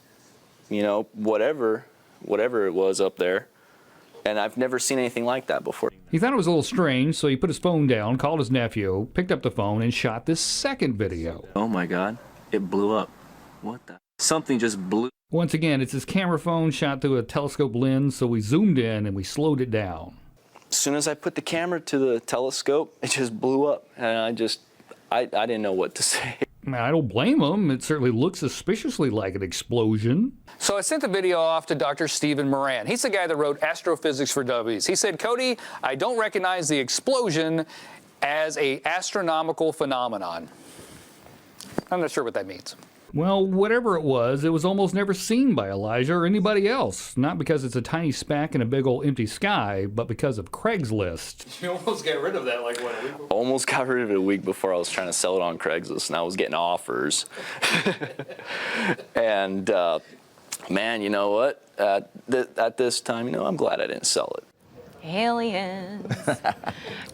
you know, whatever it was up there. And I've never seen anything like that before. He thought it was a little strange, so he put his phone down, called his nephew, picked up the phone, and shot this second video. Oh my God, it blew up. What the? Something just blew. Once again, it's his camera phone shot through a telescope lens, so we zoomed in and we slowed it down. As soon as I put the camera to the telescope, it just blew up. And I didn't know what to say. I don't blame him. It certainly looks suspiciously like an explosion. So I sent the video off to Dr. Stephen Moran. He's the guy that wrote Astrophysics for Dummies. He said, Cody, I don't recognize the explosion as an astronomical phenomenon. I'm not sure what that means. Well, whatever it was almost never seen by Elijah or anybody else. Not because it's a tiny speck in a big old empty sky, but because of Craigslist. You almost got rid of that like what, a week before? Almost got rid of it a week before. I was trying to sell it on Craigslist, and I was getting offers. And man, you know what? At this time, you know, I'm glad I didn't sell it. Aliens.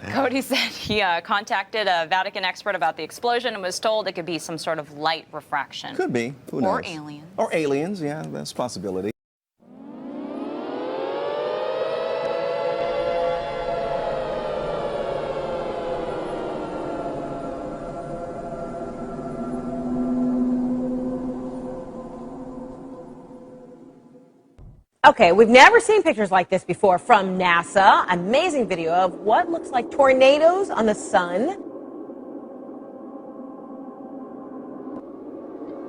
Cody said he contacted a Vatican expert about the explosion and was told it could be some sort of light refraction. Could be. Who knows? Or aliens. Or aliens, yeah, that's a possibility. Okay, we've never seen pictures like this before from NASA. Amazing video of what looks like tornadoes on the sun.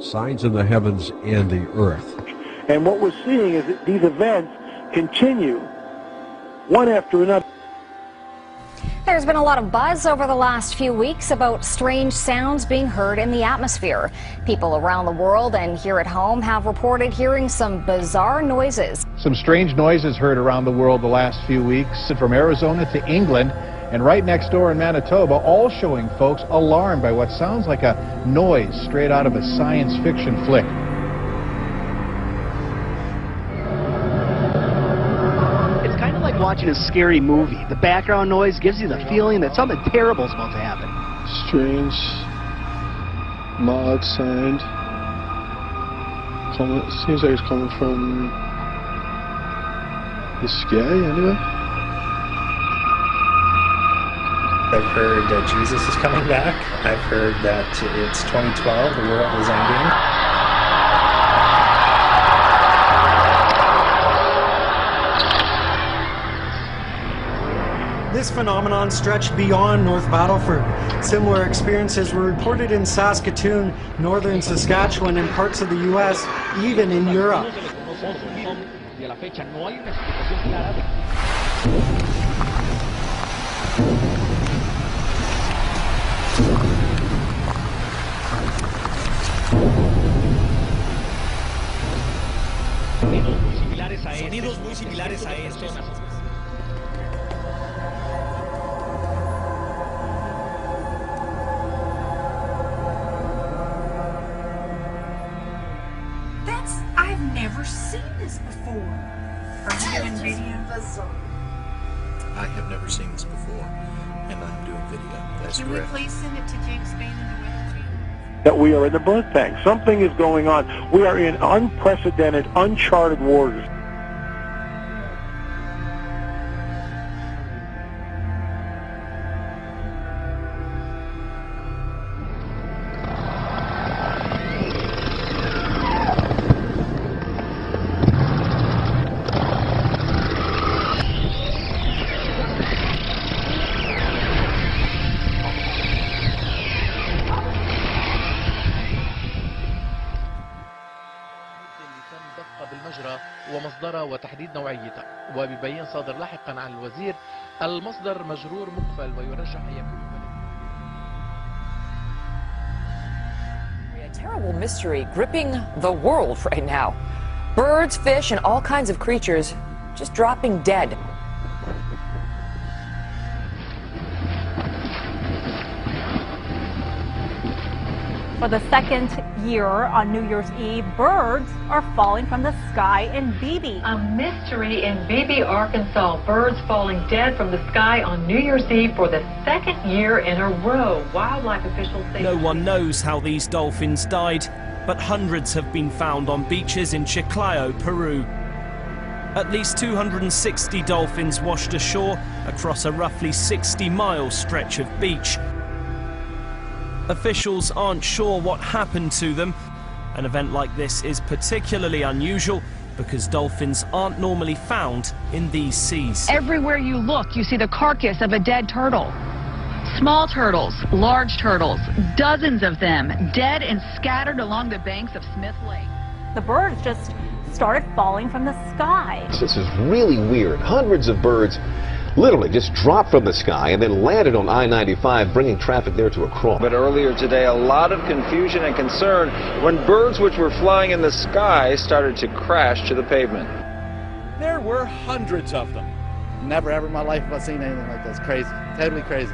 Signs in the heavens and the earth. And what we're seeing is that these events continue one after another. There's been a lot of buzz over the last few weeks about strange sounds being heard in the atmosphere. People around the world and here at home have reported hearing some bizarre noises. Some strange noises heard around the world the last few weeks, from Arizona to England and right next door in Manitoba, all showing folks alarmed by what sounds like a noise straight out of a science fiction flick. Watching a scary movie. The background noise gives you the feeling that something terrible is about to happen. Strange, mild sound. Seems like it's coming from the sky, anyway. I've heard that Jesus is coming back. I've heard that it's 2012, the world is ending. This phenomenon stretched beyond North Battleford. Similar experiences were reported in Saskatoon, northern Saskatchewan, and parts of the U.S., even in Europe. Sonidos muy similares a estos. I've never seen this before. Are you doing video? I have never seen this before, and I'm doing video. That's correct. Can we please send it to James Spain and the Weather Channel? That we are in the birth bank. Something is going on. We are in unprecedented, uncharted waters. ومصدرها وتحديد نوعيتها وبيبين صادر لاحقا عن الوزير المصدر مجرور مقفل ويرجح أن يكون A terrible mystery gripping the world right now. Birds, fish, and all kinds of creatures just dropping dead. For the second year on New Year's Eve, birds are falling from the sky in Beebe. A mystery in Beebe, Arkansas. Birds falling dead from the sky on New Year's Eve for the second year in a row. Wildlife officials say... No one knows how these dolphins died, but hundreds have been found on beaches in Chiclayo, Peru. At least 260 dolphins washed ashore across a roughly 60-mile stretch of beach. Officials aren't sure what happened to them. An event like this is particularly unusual because dolphins aren't normally found in these seas. Everywhere you look, you see the carcass of a dead turtle. Small turtles, large turtles, dozens of them, dead and scattered along the banks of Smith Lake. The birds just started falling from the sky. This is really weird. Hundreds of birds literally just dropped from the sky and then landed on I-95, bringing traffic there to a crawl. But earlier today, a lot of confusion and concern when birds which were flying in the sky started to crash to the pavement. There were hundreds of them. Never ever in my life have I seen anything like this. Crazy, totally crazy.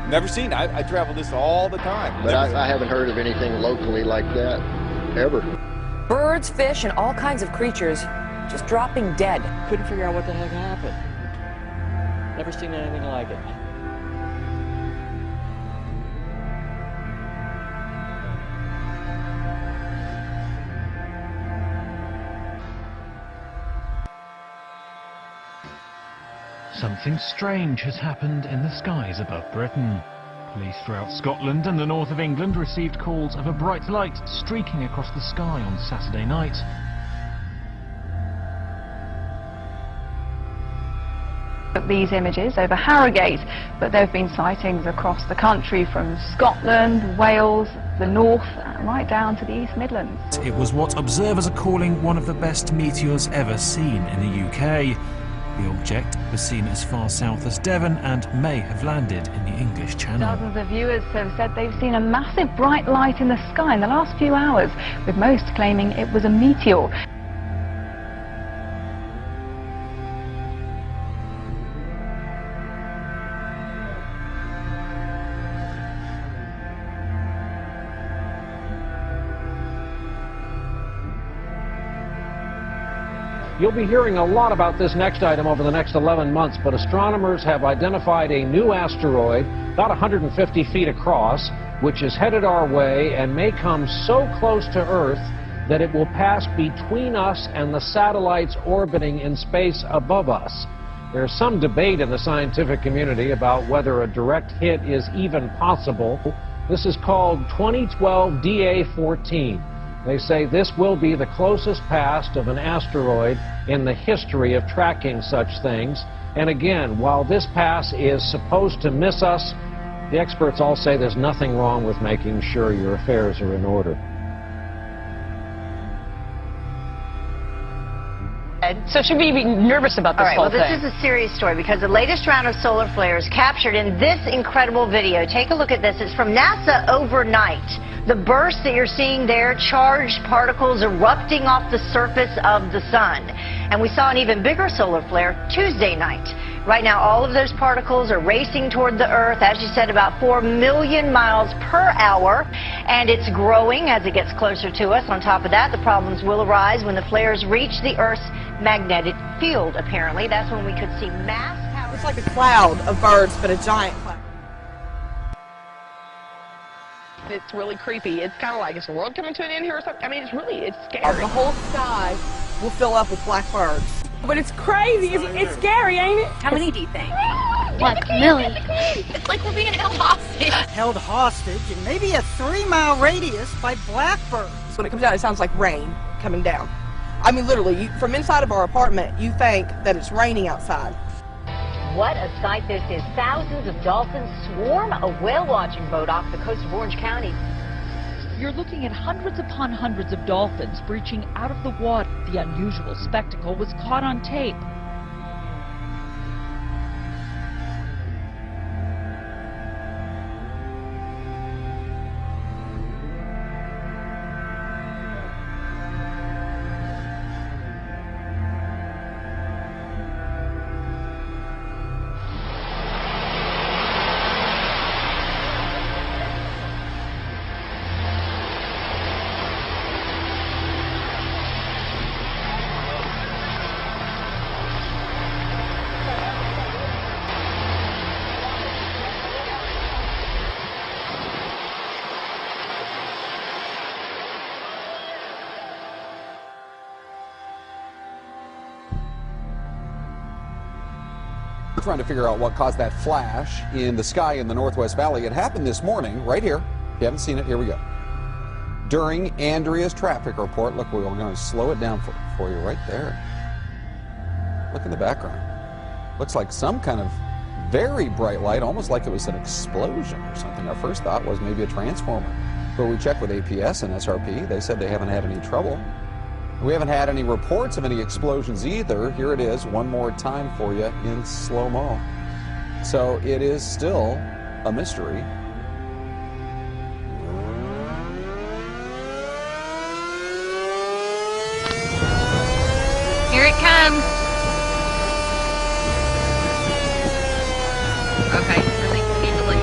Never seen. I travel this all the time. But I haven't heard of anything locally like that, ever. Birds, fish, and all kinds of creatures just dropping dead. Couldn't figure out what the heck happened. Never seen anything like it. Something strange has happened in the skies above Britain. Police throughout Scotland and the north of England received calls of a bright light streaking across the sky on Saturday night. These images over Harrogate, but there have been sightings across the country from Scotland, Wales, the north, right down to the East Midlands. It was what observers are calling one of the best meteors ever seen in the UK. The object was seen as far south as Devon and may have landed in the English Channel. Dozens of viewers have said they've seen a massive bright light in the sky in the last few hours, with most claiming it was a meteor. You'll be hearing a lot about this next item over the next 11 months, but astronomers have identified a new asteroid about 150 feet across, which is headed our way and may come so close to Earth that it will pass between us and the satellites orbiting in space above us. There's some debate in the scientific community about whether a direct hit is even possible. This is called 2012 DA14. They say this will be the closest pass of an asteroid in the history of tracking such things. And again, while this pass is supposed to miss us, the experts all say there's nothing wrong with making sure your affairs are in order. So should we be nervous about this whole thing? This is a serious story because the latest round of solar flares captured in this incredible video. Take a look at this. It's from NASA overnight. The burst that you're seeing there, charged particles erupting off the surface of the sun. And we saw an even bigger solar flare Tuesday night. Right now, all of those particles are racing toward the Earth, as you said, about 4 million miles per hour. And it's growing as it gets closer to us. On top of that, the problems will arise when the flares reach the Earth's magnetic field, apparently. That's when we could see mass power. It's like a cloud of birds, but a giant cloud. It's really creepy. It's kind of like, is the world coming to an end here or something? I mean, it's scary. The whole sky will fill up with black birds. But it's crazy. It's scary, ain't it? How many do you think? Like a million. It's like we're being held hostage. Held hostage in maybe a 3-mile radius by blackbirds. When it comes down, it sounds like rain coming down. I mean, literally, from inside of our apartment, you think that it's raining outside. What a sight this is. Thousands of dolphins swarm a whale-watching boat off the coast of Orange County. You're looking at hundreds upon hundreds of dolphins breaching out of the water. The unusual spectacle was caught on tape. We're trying to figure out what caused that flash in the sky in the Northwest Valley. It happened this morning, right here. If you haven't seen it, here we go. During Andrea's traffic report, look, we're going to slow it down for you right there. Look in the background. Looks like some kind of very bright light, almost like it was an explosion or something. Our first thought was maybe a transformer. But we checked with APS and SRP. They said they haven't had any trouble. We haven't had any reports of any explosions either. Here it is, one more time for you in slow-mo. So it is still a mystery. Here it comes. Okay, release immediately.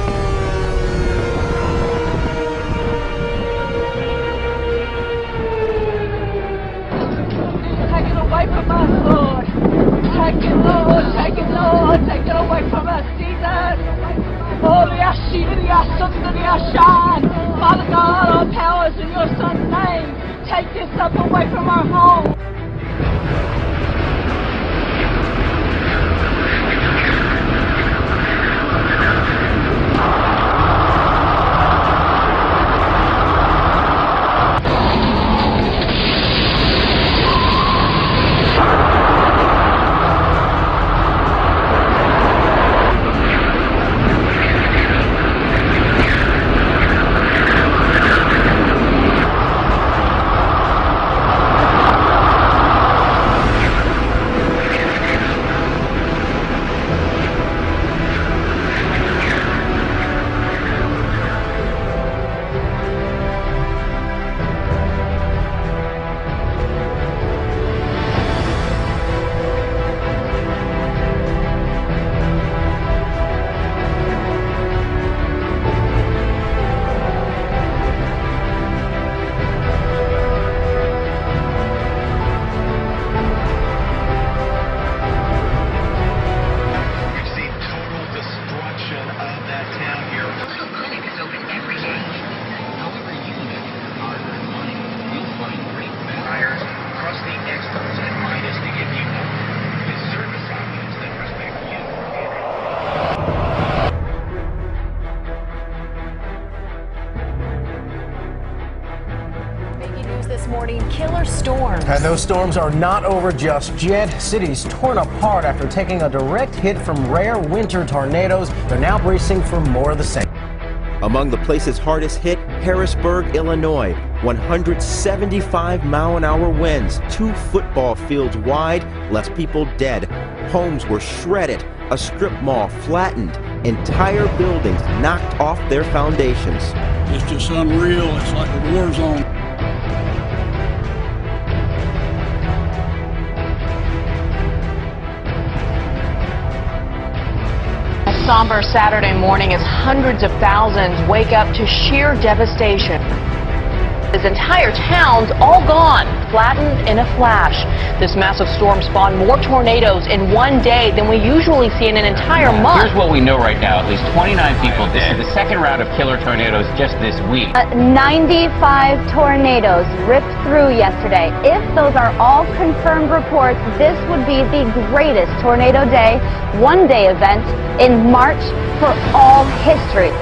Take it away from us, Lord. Take it, Lord. Take it, Lord. Take it away from us, Jesus. Holy Ashiri, Asundari, Ashan. Father God, all powers in your Son's name. Take this stuff away from our home. And those storms are not over just yet. Cities torn apart after taking a direct hit from rare winter tornadoes. They're now bracing for more of the same. Among the places hardest hit, Harrisburg, Illinois. 175-mile-an-hour winds, 2 football fields wide, left people dead. Homes were shredded, a strip mall flattened, entire buildings knocked off their foundations. It's just unreal. It's like a war zone. A somber Saturday morning as hundreds of thousands wake up to sheer devastation. This entire town's all gone, flattened in a flash. This massive storm spawned more tornadoes in one day than we usually see in an entire month. Here's what we know right now. At least 29 people dead. This is the second round of killer tornadoes just this week. 95 tornadoes ripped through yesterday. If those are all confirmed reports, this would be the greatest tornado day, one-day event in March for all history.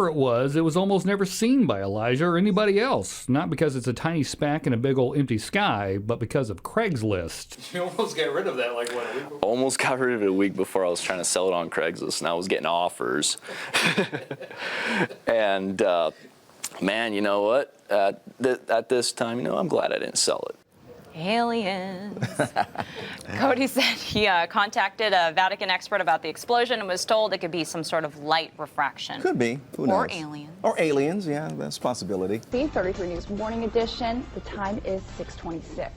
It was almost never seen by Elijah or anybody else. Not because it's a tiny speck in a big old empty sky, but because of Craigslist. You almost got rid of that like what, a week before? Almost got rid of it a week before. I was trying to sell it on Craigslist, and I was getting offers. And man, you know what? At this time, you know, I'm glad I didn't sell it. Aliens. Cody said he contacted a Vatican expert about the explosion and was told it could be some sort of light refraction. Could be. Who knows? Or aliens. Or aliens, yeah, that's a possibility. C33 News Morning Edition. The time is 6:26.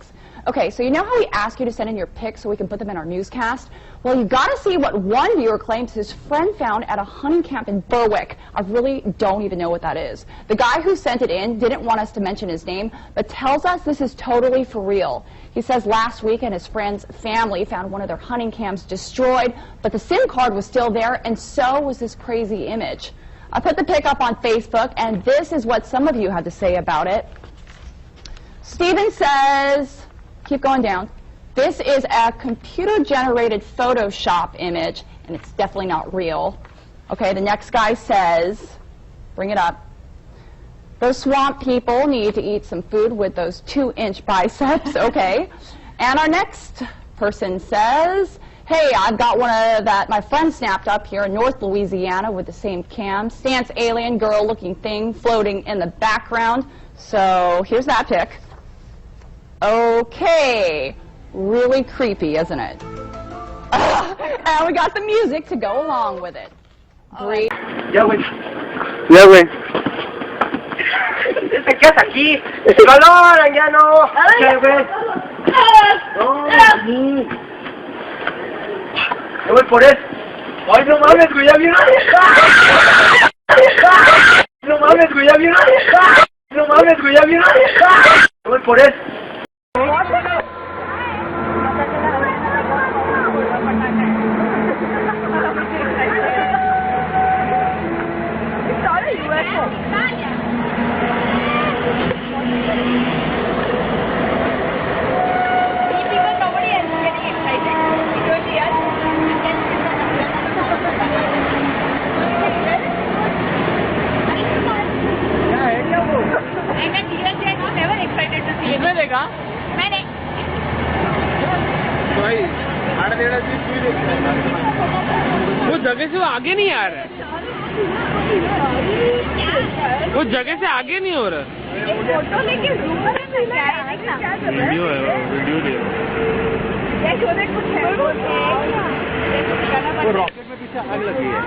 Okay, so you know how we ask you to send in your pics so we can put them in our newscast? Well, you got to see what one viewer claims his friend found at a hunting camp in Berwick. I really don't even know what that is. The guy who sent it in didn't want us to mention his name, but tells us this is totally for real. He says last weekend his friend's family found one of their hunting camps destroyed, but the SIM card was still there, and so was this crazy image. I put the pic up on Facebook, and this is what some of you had to say about it. Steven says, keep going down. This is a computer-generated Photoshop image, and it's definitely not real. Okay, the next guy says, bring it up. Those swamp people need to eat some food with those 2-inch biceps, okay. And our next person says, hey, I've got one that my friend snapped up here in North Louisiana with the same cam. Stance alien girl-looking thing floating in the background. So here's that pic. Okay. Really creepy, isn't it? And we got the music to go along with it. Great. Ya, güey. Ya, güey. ¿Te quedas aquí? ¡Calor, ya no! ¿Qué, güey? No, aquí. Ya voy por él. ¡Ay, no mames, güey! ¡Ya vieron! ¡No mames, güey! ¡Ya vieron! ¡No mames, güey! ¡Ya vieron! Ya voy por él. वो जगह से आगे नहीं आ रहा है वो जगह से आगे नहीं हो रहा वीडियो है वीडियो वो रॉकेट में पीछे आग लगी है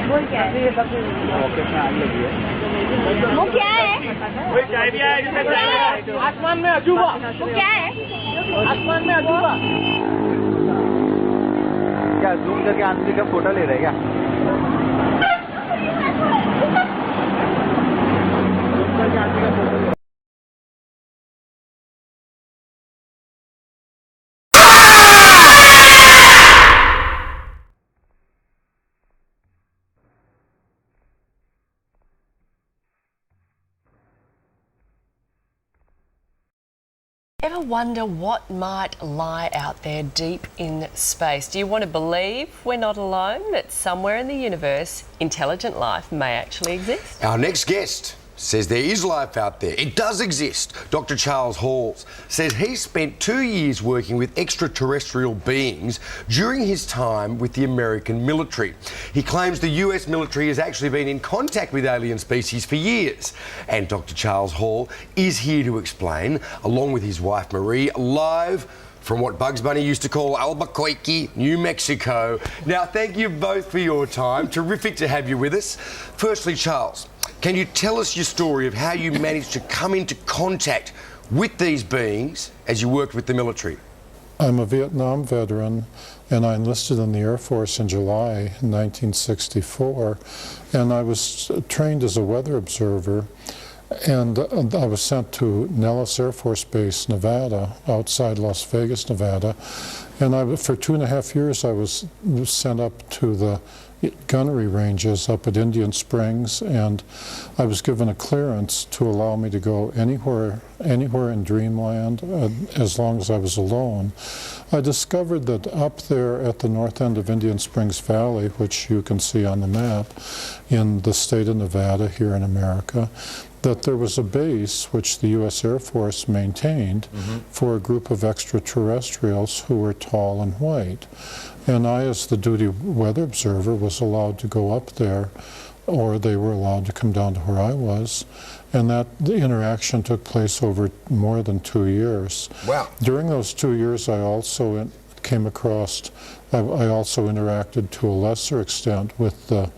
रॉकेट में आग लगी है वो क्या है आसमान में अजूबा वो क्या है आसमान में अजूबा क्या जूम करके आदमी का फोटो ले रहे क्या Ever wonder what might lie out there deep in space? Do you want to believe we're not alone, that somewhere in the universe intelligent life may actually exist? Our next guest says there is life out there. It does exist. Dr. Charles Hall says he spent 2 years working with extraterrestrial beings during his time with the American military. He claims the US military has actually been in contact with alien species for years. And Dr. Charles Hall is here to explain, along with his wife Marie, live from what Bugs Bunny used to call Albuquerque, New Mexico. Now, thank you both for your time. Terrific to have you with us. Firstly, Charles, can you tell us your story of how you managed to come into contact with these beings as you worked with the military? I'm a Vietnam veteran, and I enlisted in the Air Force in July 1964, and I was trained as a weather observer, and I was sent to Nellis Air Force Base, Nevada, outside Las Vegas, Nevada, and for 2.5 years I was sent up to the gunnery ranges up at Indian Springs, and I was given a clearance to allow me to go anywhere in Dreamland as long as I was alone. I discovered that up there at the north end of Indian Springs Valley, which you can see on the map in the state of Nevada here in America, that there was a base which the U.S. Air Force maintained for a group of extraterrestrials who were tall and white. And I, as the duty weather observer, was allowed to go up there, or they were allowed to come down to where I was. And the interaction took place over more than 2 years. Wow. During those 2 years, I also came across, I also interacted to a lesser extent with the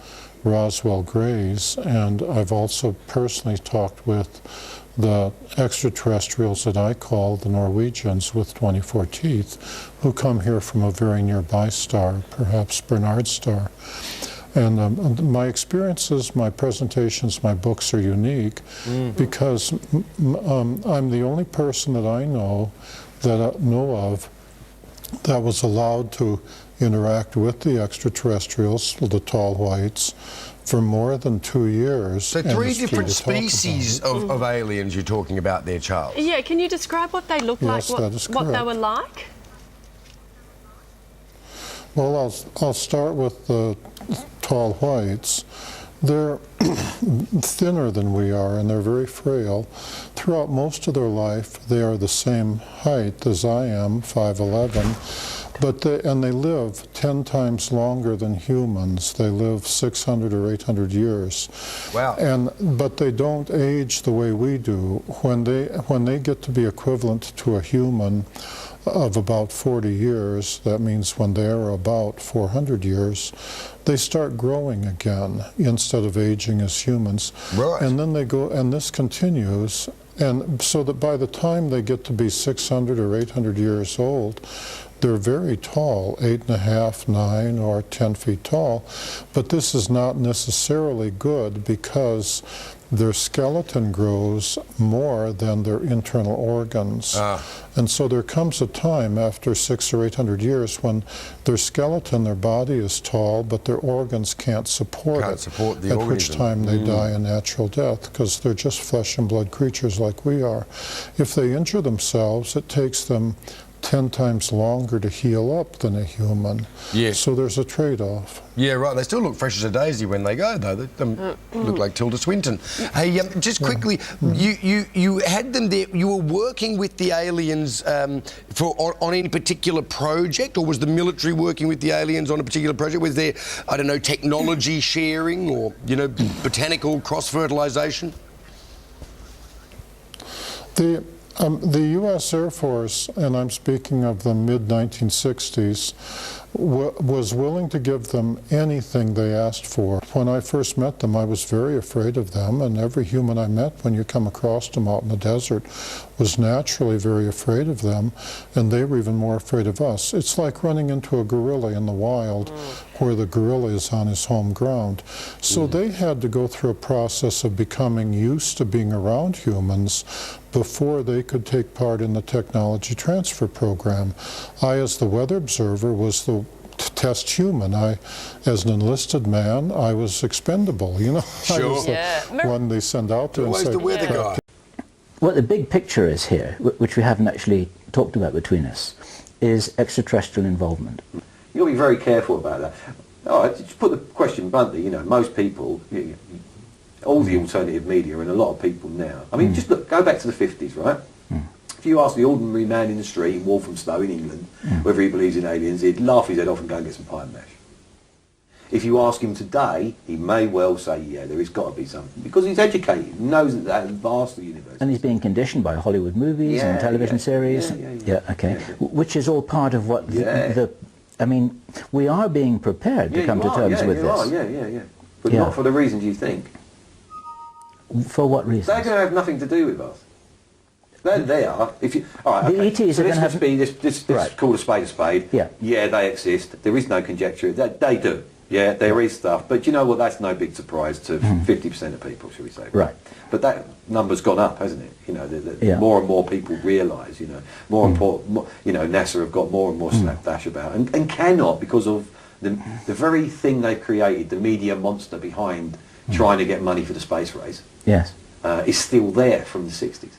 Roswell Greys, and I've also personally talked with the extraterrestrials that I call the Norwegians with 24 teeth, who come here from a very nearby star, perhaps Bernard star. And my experiences, my presentations, my books are unique because I'm the only person that I know of that was allowed to interact with the extraterrestrials, the tall whites, for more than 2 years. So 3 different species of aliens you're talking about there, Charles? Yeah, can you describe what they look like, that is what they correct. were like? Well, I'll start with the tall whites. They're thinner than we are, and they're very frail. Throughout most of their life, they are the same height as I am, 5'11", but they live 10 times longer than humans. They live 600 or 800 years. Wow. But they don't age the way we do. When they get to be equivalent to a human of about 40 years, that means when they're about 400 years, they start growing again instead of aging as humans. Right. And then they go, and this continues, and so that by the time they get to be 600 or 800 years old, they're very tall, 8.5, 9, or 10 feet tall. But this is not necessarily good because their skeleton grows more than their internal organs. And so there comes a time after 600 or 800 years when their skeleton, their body is tall, but their organs can't support it. At which time they die a natural death, because they're just flesh and blood creatures like we are. If they injure themselves, it takes them 10 times longer to heal up than a human. Yeah. So there's a trade-off. Yeah, right. They still look fresh as a daisy when they go, though. They look like Tilda Swinton. Hey, just quickly, you had them there. You were working with the aliens on any particular project, or was the military working with the aliens on a particular project? Was there, I don't know, technology sharing, or botanical cross-fertilization? The U.S. Air Force, and I'm speaking of the mid-1960s, was willing to give them anything they asked for. When I first met them, I was very afraid of them, and every human I met when you come across them out in the desert was naturally very afraid of them, and they were even more afraid of us. It's like running into a gorilla in the wild where the gorilla is on his home ground. So they had to go through a process of becoming used to being around humans before they could take part in the technology transfer program. I, as the weather observer, was the test human. As an enlisted man, I was expendable, you know. Sure. I was the one they send out to. Always the weather guy. What the big picture is here, which we haven't actually talked about between us, is extraterrestrial involvement. You've got to be very careful about that. Just put the question bluntly, most people, all the alternative media and a lot of people now, I mean, just look, go back to the 50s, right? If you ask the ordinary man in the street in Walthamstow in England whether he believes in aliens, he'd laugh his head off and go and get some pie and mash. If you ask him today, he may well say, yeah, there has got to be something, because he's educated, he knows that that's vast the universe. And he's being conditioned by Hollywood movies and television series. Which is all part of what I mean, we are being prepared to come to terms with this. But not for the reasons you think. For what reasons? They're going to have nothing to do with us. They're there. If you, the ETs are going to have... Let's call a spade. Yeah, they exist. There is no conjecture. They do. Yeah, there is stuff. But you know what? That's no big surprise to 50% of people, shall we say. Right. But that number's gone up, hasn't it? More and more people realise, more important, NASA have got more and more slapdash about, and cannot, because of The very thing they've created, the media monster behind trying to get money for the space race, yes, is still there from the 60s.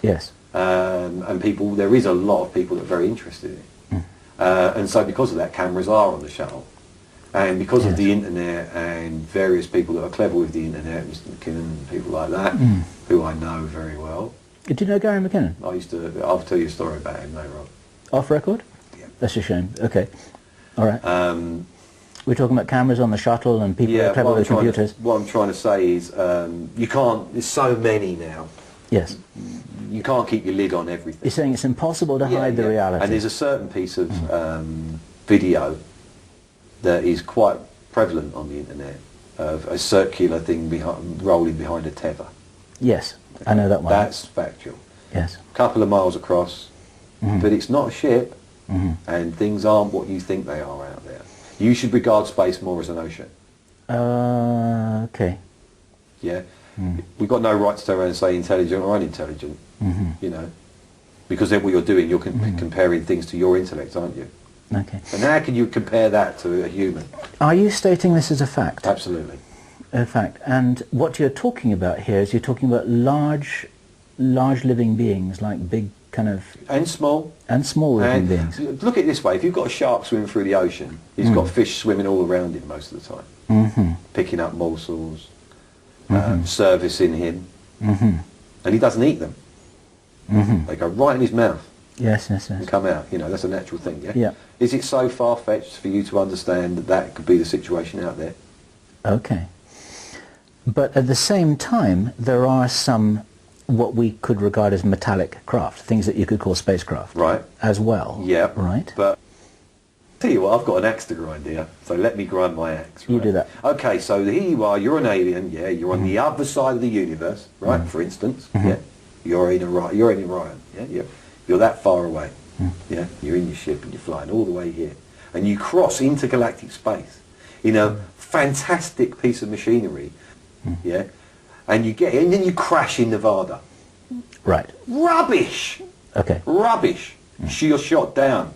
Yes. And people, there is a lot of people that are very interested in it. And so because of that, cameras are on the shuttle. And because of the internet and various people that are clever with the internet, Mr. McKinnon and people like that, who I know very well. Do you know Gary McKinnon? I'll tell you a story about him later on. Off record? Yeah. That's a shame. Okay. All right. We're talking about cameras on the shuttle and people are clever with computers. What I'm trying to say is, you can't, there's so many now. Yes. You can't keep your lid on everything. You're saying it's impossible to hide the reality. And there's a certain piece of video that is quite prevalent on the internet of a circular thing rolling behind a tether. Yes, I know that one. That's factual. Yes. A couple of miles across, but it's not a ship, and things aren't what you think they are out there. You should regard space more as an ocean. Okay. Yeah. We've got no right to turn around and say intelligent or unintelligent, you know, because then what you're doing, you're comparing things to your intellect, aren't you? Okay. And how can you compare that to a human? Are you stating this as a fact? Absolutely. A fact. And what you're talking about here is you're talking about large living beings, like big kind of... And small. And small living beings. Look at it this way, if you've got a shark swimming through the ocean, he's got fish swimming all around him most of the time, picking up morsels, servicing him, and he doesn't eat them. They go right in his mouth. Yes, yes, yes. And come out. You know, that's a natural thing, yeah? Yeah. Is it so far-fetched for you to understand that that could be the situation out there? Okay. But at the same time, there are some what we could regard as metallic craft, things that you could call spacecraft. Right. As well. Yeah. Right. But tell you what, I've got an axe to grind here, so let me grind my axe. Right? You do that. Okay, so here you are, you're an alien, yeah, you're on the other side of the universe, right, for instance, yeah, you're in Orion, yeah, you're that far away, yeah, you're in your ship and you're flying all the way here, and you cross intergalactic space in a fantastic piece of machinery, yeah, and then you crash in Nevada. Right. Rubbish! Okay. Rubbish! You're shot down.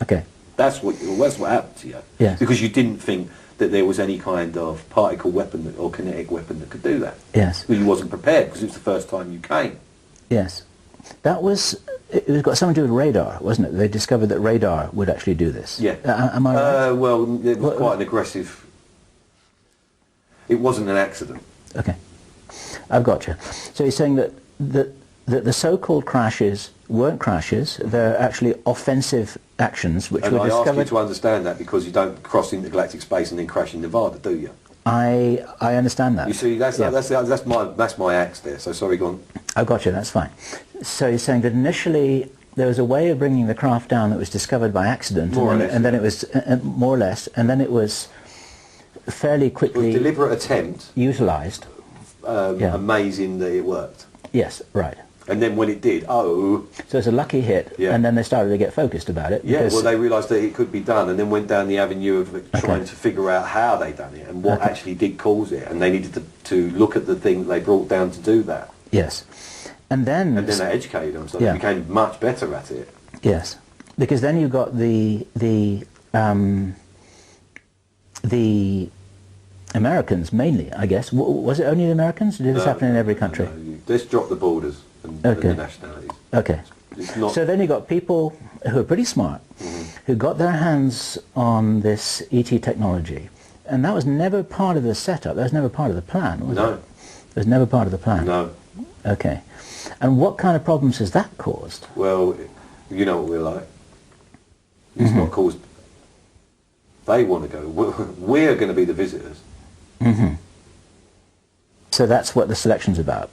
Okay. That's what happened to you. Yes. Because you didn't think that there was any kind of particle weapon or kinetic weapon that could do that. Yes. Well, you wasn't prepared because it was the first time you came. Yes. It was got something to do with radar, wasn't it? They discovered that radar would actually do this. Yeah. Am I right? Well, it was quite an aggressive... It wasn't an accident. Okay. I've got you. So you're saying that the so-called crashes weren't crashes, they're actually offensive actions which were discovered... I ask you to understand that because you don't cross intergalactic space and then crash in Nevada, do you? I understand that. You see, that's my axe there, so sorry, go on. I've got you, that's fine. So you're saying that initially there was a way of bringing the craft down that was discovered by accident, and then it was, more or less, and then it was fairly quickly... It was a deliberate attempt. Utilised. Amazing that it worked. Yes, right. And then when it did, so it's a lucky hit, and then they started to get focused about it. Yeah, well, they realised that it could be done, and then went down the avenue of trying to figure out how they done it and what actually did cause it, and they needed to look at the thing they brought down to do that. Yes, and then they educated them, so they became much better at it. Yes, because then you got the Americans mainly, I guess. Was it only the Americans? Or did this happen in every country? No, let's drop the borders and the nationalities. Okay. So then you got people who are pretty smart, who got their hands on this ET technology, and that was never part of the setup. That was never part of the plan, was it? No. It was never part of the plan. No. Okay. And what kind of problems has that caused? Well, you know what we're like. It's not caused... They want to go. We're going to be the visitors. So that's what the selection's about.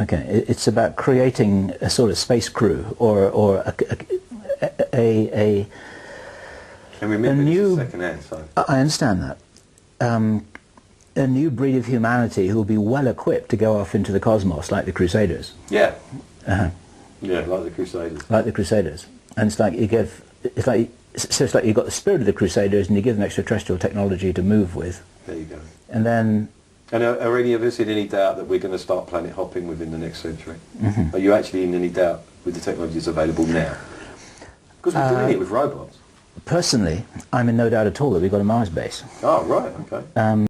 Okay, it's about creating a sort of space crew or a and remember, new... it's second hand, so... I understand that. A new breed of humanity who will be well equipped to go off into the cosmos like the Crusaders. Yeah. Yeah, like the Crusaders. Like the Crusaders. And it's like it's like you've got the spirit of the Crusaders and you give them extraterrestrial technology to move with. There you go. And then... And are any of us in any doubt that we're going to start planet hopping within the next century? Are you actually in any doubt with the technologies available now? Because we're doing it with robots. personally, I'm in no doubt at all that we've got a Mars base. Oh, right, okay.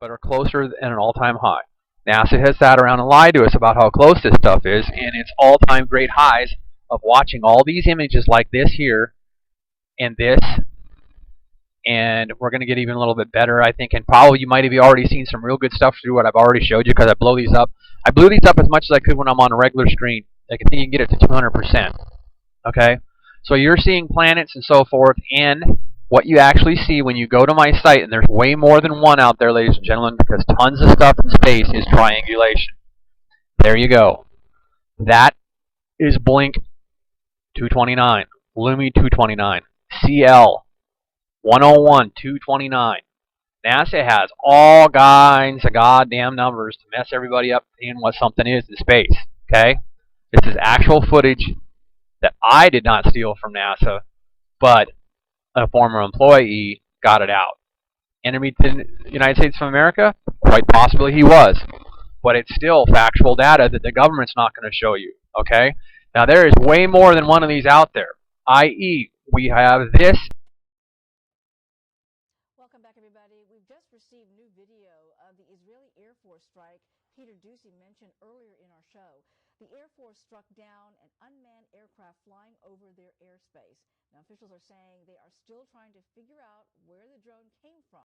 but are closer than an all-time high. NASA has sat around and lied to us about how close this stuff is, and it's all-time great highs of watching all these images like this here and this, and we're going to get even a little bit better, I think, and probably you might have already seen some real good stuff through what I've already showed you because I blow these up. I blew these up as much as I could when I'm on a regular screen. I think you can get it to 200%. Okay? So you're seeing planets and so forth, and what you actually see when you go to my site, and there's way more than one out there, ladies and gentlemen, because tons of stuff in space is triangulation. There you go. That is Blink 229, Lumi 229, CL 101 229. NASA has all kinds of goddamn numbers to mess everybody up in what something is in space. Okay? This is actual footage that I did not steal from NASA, but a former employee got it out. enemy to the United States of America? Quite possibly he was. But it's still factual data that the government's not going to show you, okay? Now, there is way more than one of these out there, i.e., we have this. Welcome back, everybody. We've just received new video of the Israeli Air Force strike Peter Doocy mentioned earlier in our show. The Air Force struck down an unmanned aircraft flying over their airspace. Now, officials are saying they are still trying to figure out where the drone came from.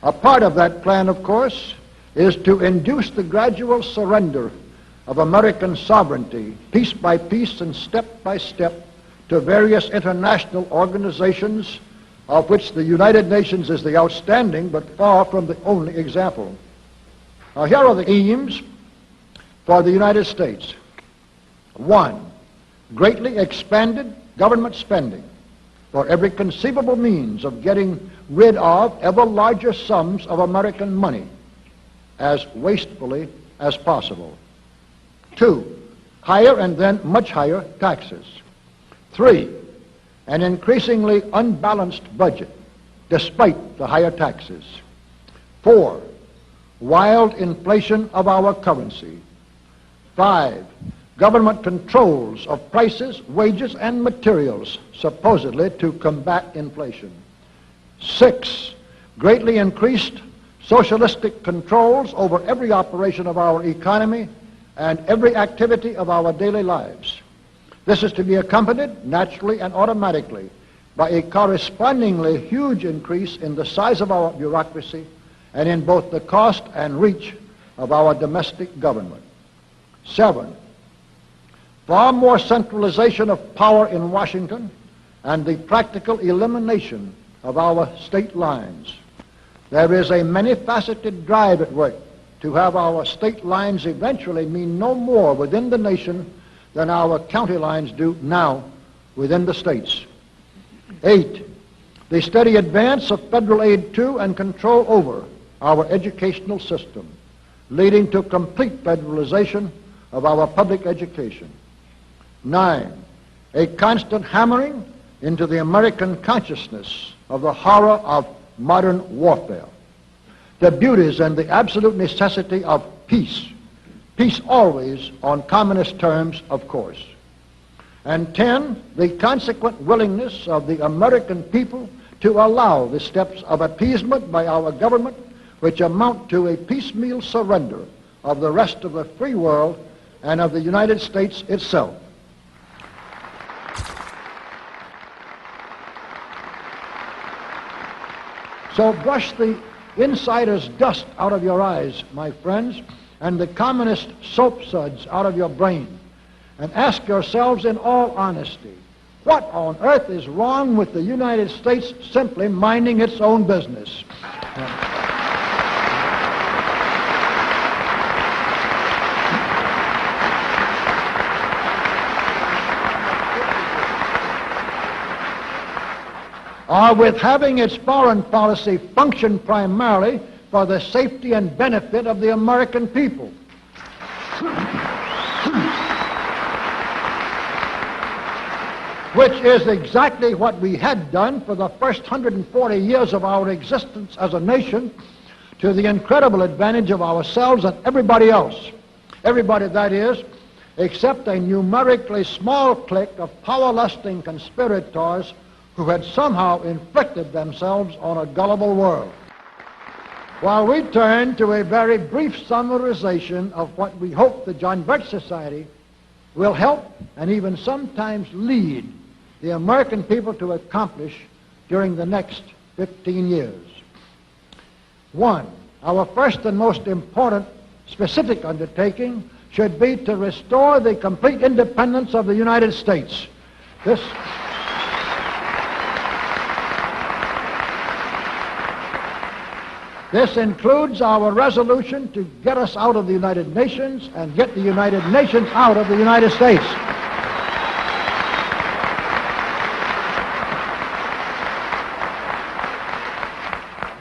A part of that plan, of course, is to induce the gradual surrender of American sovereignty, piece by piece and step by step, to various international organizations, of which the United Nations is the outstanding but far from the only example. Now, here are the aims for the United States. 1, greatly expanded government spending for every conceivable means of getting rid of ever larger sums of American money as wastefully as possible. 2, higher and then much higher taxes. 3, an increasingly unbalanced budget despite the higher taxes. 4, wild inflation of our currency. 5, government controls of prices, wages, and materials, supposedly to combat inflation. 6, greatly increased socialistic controls over every operation of our economy and every activity of our daily lives. This is to be accompanied, naturally and automatically, by a correspondingly huge increase in the size of our bureaucracy and in both the cost and reach of our domestic government. 7, far more centralization of power in Washington and the practical elimination of our state lines. There is a many-faceted drive at work to have our state lines eventually mean no more within the nation than our county lines do now within the states. 8, the steady advance of federal aid to and control over our educational system, leading to complete federalization of our public education. 9, a constant hammering into the American consciousness of the horror of modern warfare, the beauties and the absolute necessity of peace, peace always on communist terms, of course. And 10, the consequent willingness of the American people to allow the steps of appeasement by our government which amount to a piecemeal surrender of the rest of the free world and of the United States itself. So brush the insider's dust out of your eyes, my friends, and the communist soap suds out of your brain, and ask yourselves in all honesty, what on earth is wrong with the United States simply minding its own business? Or with having its foreign policy function primarily for the safety and benefit of the American people. Which is exactly what we had done for the first 140 years of our existence as a nation, to the incredible advantage of ourselves and everybody else. Everybody, that is, except a numerically small clique of power-lusting conspirators who had somehow inflicted themselves on a gullible world. While we turn to a very brief summarization of what we hope the John Birch Society will help and even sometimes lead the American people to accomplish during the next 15 years. 1, our first and most important specific undertaking should be to restore the complete independence of the United States. This includes our resolution to get us out of the United Nations and get the United Nations out of the United States.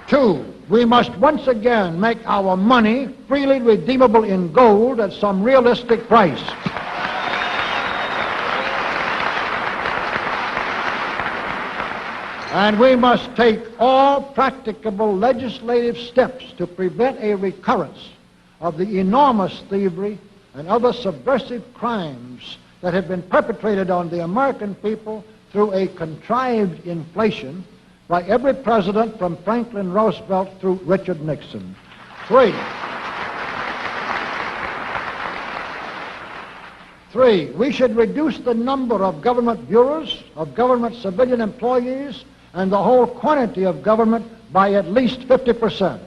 Two, we must once again make our money freely redeemable in gold at some realistic price. And we must take all practicable legislative steps to prevent a recurrence of the enormous thievery and other subversive crimes that have been perpetrated on the American people through a contrived inflation by every president from Franklin Roosevelt through Richard Nixon. Three, we should reduce the number of government bureaus, of government civilian employees, and the whole quantity of government by at least 50%.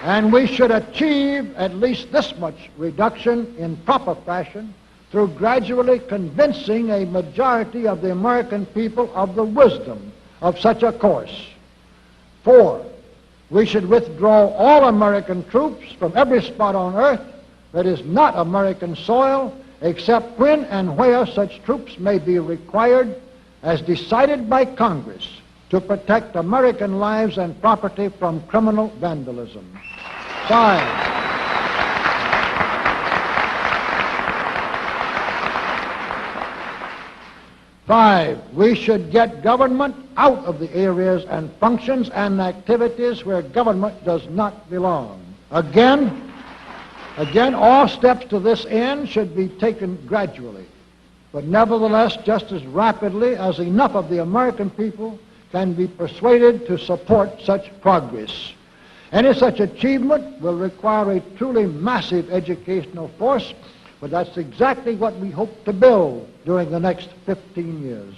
And we should achieve at least this much reduction in proper fashion through gradually convincing a majority of the American people of the wisdom of such a course. Four, we should withdraw all American troops from every spot on earth that is not American soil, except when and where such troops may be required as decided by Congress to protect American lives and property from criminal vandalism. Five, we should get government out of the areas and functions and activities where government does not belong. Again, all steps to this end should be taken gradually, but nevertheless just as rapidly as enough of the American people can be persuaded to support such progress. Any such achievement will require a truly massive educational force, but that's exactly what we hope to build during the next 15 years.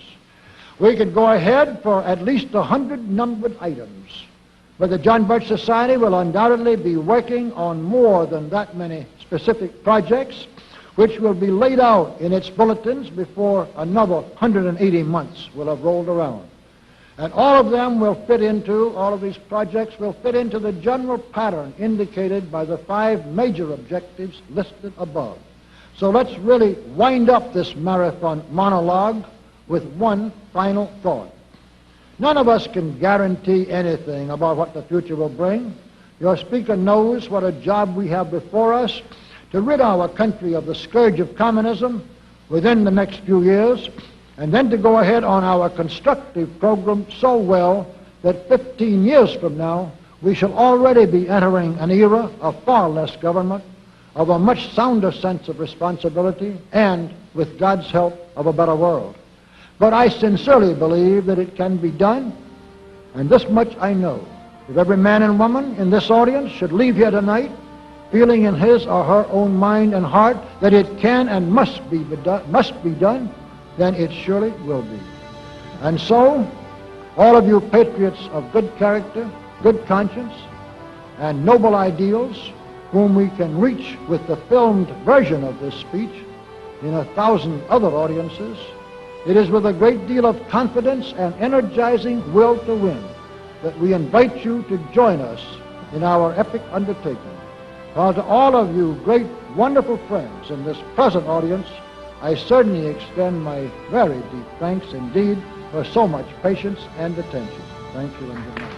We could go ahead for at least 100 numbered items, but the John Birch Society will undoubtedly be working on more than that many specific projects, which will be laid out in its bulletins before another 180 months will have rolled around. And all of these projects will fit into the general pattern indicated by the 5 major objectives listed above. So let's really wind up this marathon monologue with one final thought. None of us can guarantee anything about what the future will bring. Your speaker knows what a job we have before us to rid our country of the scourge of communism within the next few years, and then to go ahead on our constructive program so well that 15 years from now we shall already be entering an era of far less government, of a much sounder sense of responsibility, and, with God's help, of a better world. But I sincerely believe that it can be done, and this much I know. If every man and woman in this audience should leave here tonight feeling in his or her own mind and heart that it can and must be done, then it surely will be. And so, all of you patriots of good character, good conscience, and noble ideals, whom we can reach with the filmed version of this speech in 1,000 other audiences, it is with a great deal of confidence and energizing will to win that we invite you to join us in our epic undertaking. While to all of you great, wonderful friends in this present audience, I certainly extend my very deep thanks indeed for so much patience and attention. Thank you and good night.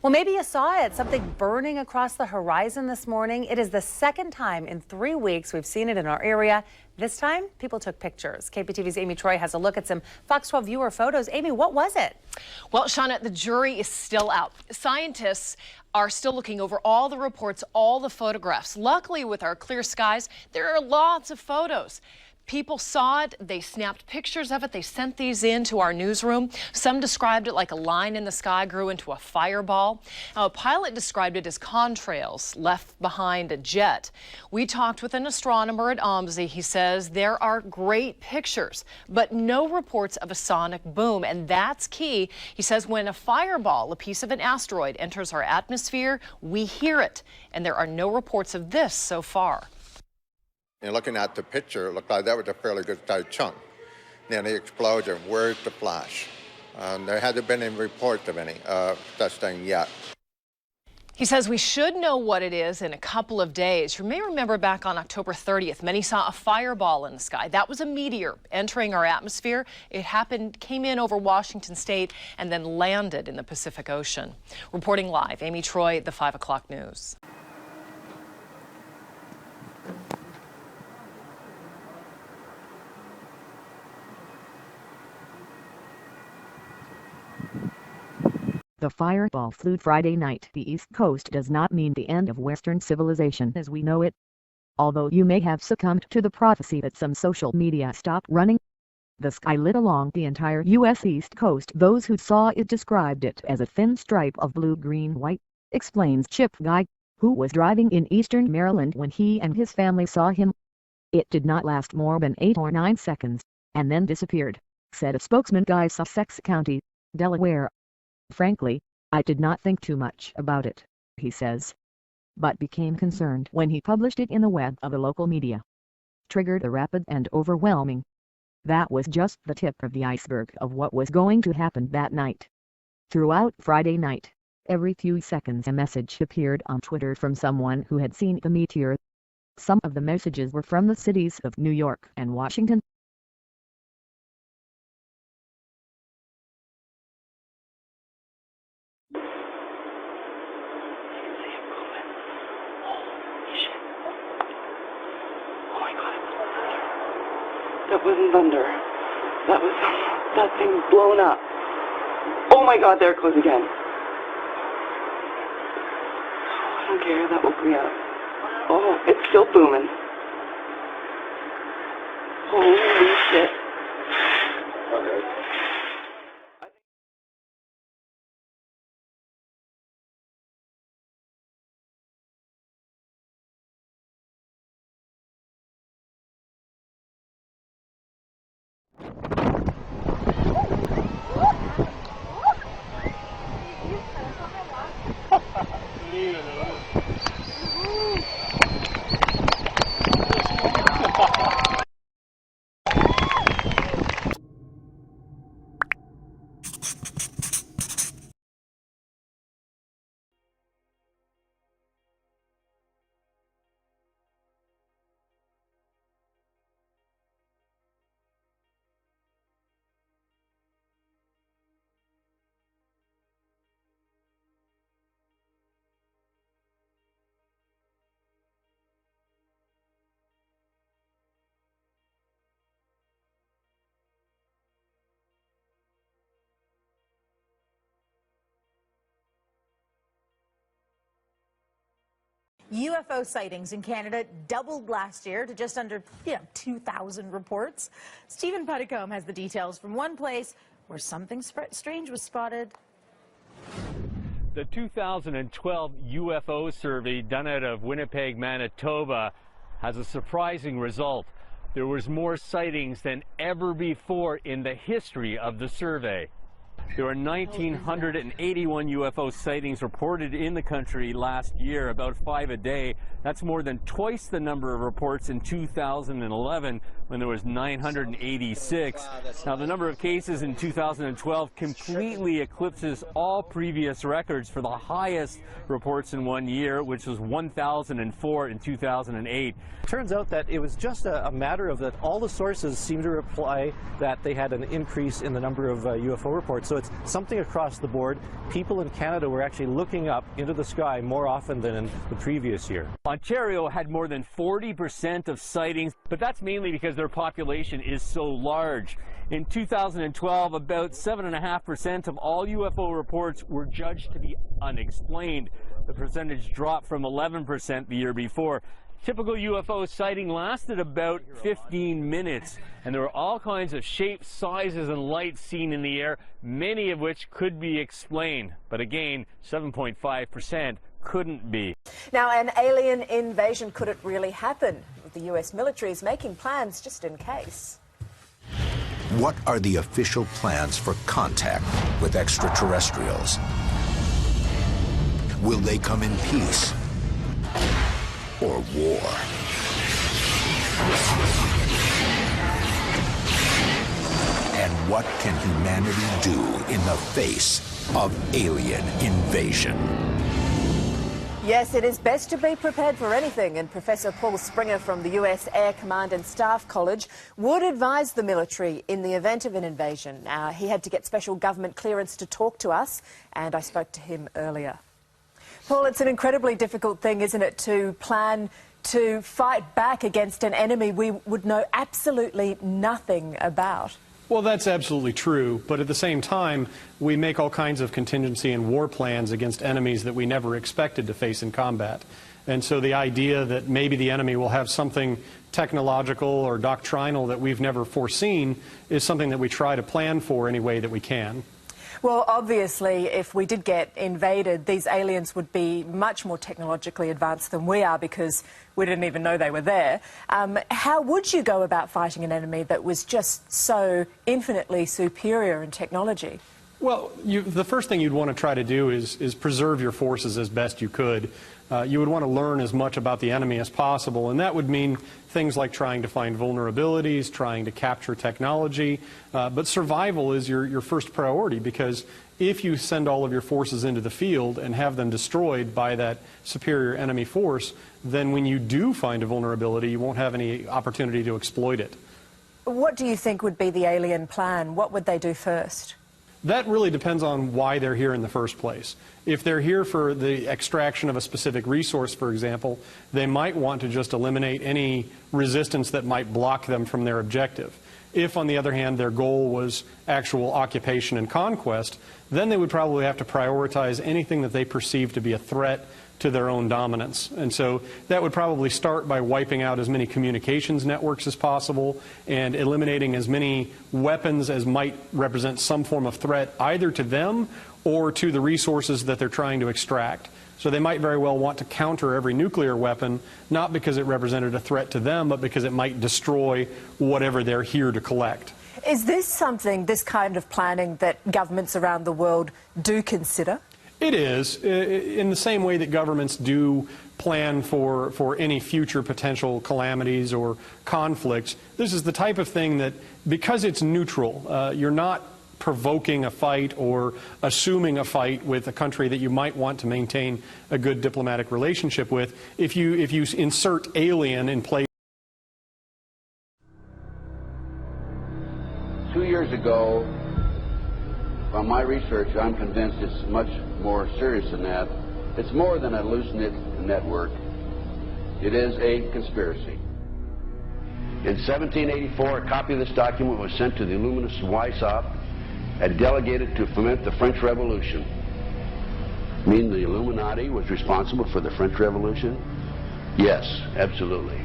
Well, maybe you saw it, something burning across the horizon this morning. It is the second time in 3 weeks we've seen it in our area. This time, people took pictures. KPTV's Amy Troy has a look at some Fox 12 viewer photos. Amy, what was it? Well, Shauna, the jury is still out. Scientists are still looking over all the reports, all the photographs. Luckily, with our clear skies, there are lots of photos. People saw it, they snapped pictures of it, they sent these in to our newsroom. Some described it like a line in the sky grew into a fireball. Now, a pilot described it as contrails left behind a jet. We talked with an astronomer at OMSI. He says there are great pictures, but no reports of a sonic boom, and that's key. He says when a fireball, a piece of an asteroid, enters our atmosphere, we hear it, and there are no reports of this so far. And looking at the picture, it looked like that was a fairly good sized chunk. Then the explosion, where's the flash? There hasn't been any reports of any such thing yet. He says we should know what it is in a couple of days. You may remember back on October 30th, many saw a fireball in the sky. That was a meteor entering our atmosphere. It came in over Washington State and then landed in the Pacific Ocean. Reporting live, Amy Troy, the 5 o'clock news. The fireball flew Friday night. The East Coast does not mean the end of Western civilization as we know it. Although you may have succumbed to the prophecy that some social media stopped running. The sky lit along the entire U.S. East Coast. Those who saw it described it as a thin stripe of blue-green-white, explains Chip Guy, who was driving in eastern Maryland when he and his family saw him. It did not last more than 8 or 9 seconds, and then disappeared, said a spokesman. Guy, Sussex County, Delaware. Frankly, I did not think too much about it, he says, but became concerned when he published it in the web of the local media. Triggered a rapid and overwhelming. That was just the tip of the iceberg of what was going to happen that night. Throughout Friday night, every few seconds a message appeared on Twitter from someone who had seen the meteor. Some of the messages were from the cities of New York and Washington. That wasn't thunder. That was that thing blown up. Oh my God, there it goes again. I don't care, that woke me up. Oh, it's still booming. Holy shit. UFO sightings in Canada doubled last year to just under 2,000 reports. Stephen Putticombe has the details from one place where something strange was spotted. The 2012 UFO survey done out of Winnipeg, Manitoba has a surprising result. There was more sightings than ever before in the history of the survey. There were 1,981 UFO sightings reported in the country last year, about 5 a day. That's more than twice the number of reports in 2011 when there was 986. Now, the number of cases in 2012 completely eclipses all previous records for the highest reports in 1 year, which was 1,004 in 2008. Turns out that it was just a matter of that all the sources seem to reply that they had an increase in the number of UFO reports. So it's something across the board. People in Canada were actually looking up into the sky more often than in the previous year. Ontario had more than 40% of sightings, but that's mainly because their population is so large. In 2012, about 7.5% of all UFO reports were judged to be unexplained. The percentage dropped from 11% the year before. Typical UFO sighting lasted about 15 minutes, and there were all kinds of shapes, sizes, and lights seen in the air, many of which could be explained. But again, 7.5% couldn't be. Now, an alien invasion, could it really happen? The US military is making plans just in case. What are the official plans for contact with extraterrestrials? Will they come in peace or war? And what can humanity do in the face of alien invasion? Yes, it is best to be prepared for anything, and Professor Paul Springer from the US Air Command and Staff College would advise the military in the event of an invasion. He had to get special government clearance to talk to us, and I spoke to him earlier. Paul, it's an incredibly difficult thing, isn't it, to plan to fight back against an enemy we would know absolutely nothing about? Well, that's absolutely true, but at the same time, we make all kinds of contingency and war plans against enemies that we never expected to face in combat. And so the idea that maybe the enemy will have something technological or doctrinal that we've never foreseen is something that we try to plan for any way that we can. Well, obviously, if we did get invaded, these aliens would be much more technologically advanced than we are because we didn't even know they were there. How would you go about fighting an enemy that was just so infinitely superior in technology? Well, the first thing you'd want to try to do is preserve your forces as best you could. You would want to learn as much about the enemy as possible, and that would mean things like trying to find vulnerabilities, trying to capture technology, but survival is your first priority, because if you send all of your forces into the field and have them destroyed by that superior enemy force, then when you do find a vulnerability, you won't have any opportunity to exploit it. What do you think would be the alien plan? What would they do first? That really depends on why they're here in the first place. If they're here for the extraction of a specific resource, for example, they might want to just eliminate any resistance that might block them from their objective. If, on the other hand, their goal was actual occupation and conquest, then they would probably have to prioritize anything that they perceive to be a threat to their own dominance. And so that would probably start by wiping out as many communications networks as possible and eliminating as many weapons as might represent some form of threat either to them or to the resources that they're trying to extract. So they might very well want to counter every nuclear weapon, not because it represented a threat to them, but because it might destroy whatever they're here to collect. Is this something, this kind of planning, that governments around the world do consider? It is, in the same way that governments do plan for any future potential calamities or conflicts. This is the type of thing that, because it's neutral, you're not provoking a fight or assuming a fight with a country that you might want to maintain a good diplomatic relationship with. If you insert alien in place. 2 years ago, from my research, I'm convinced it's much more serious than that. It's more than a loose knit network. It is a conspiracy. In 1784, a copy of this document was sent to the Illuminists Weishaupt and delegated to foment the French Revolution. You mean the Illuminati was responsible for the French Revolution? Yes, absolutely.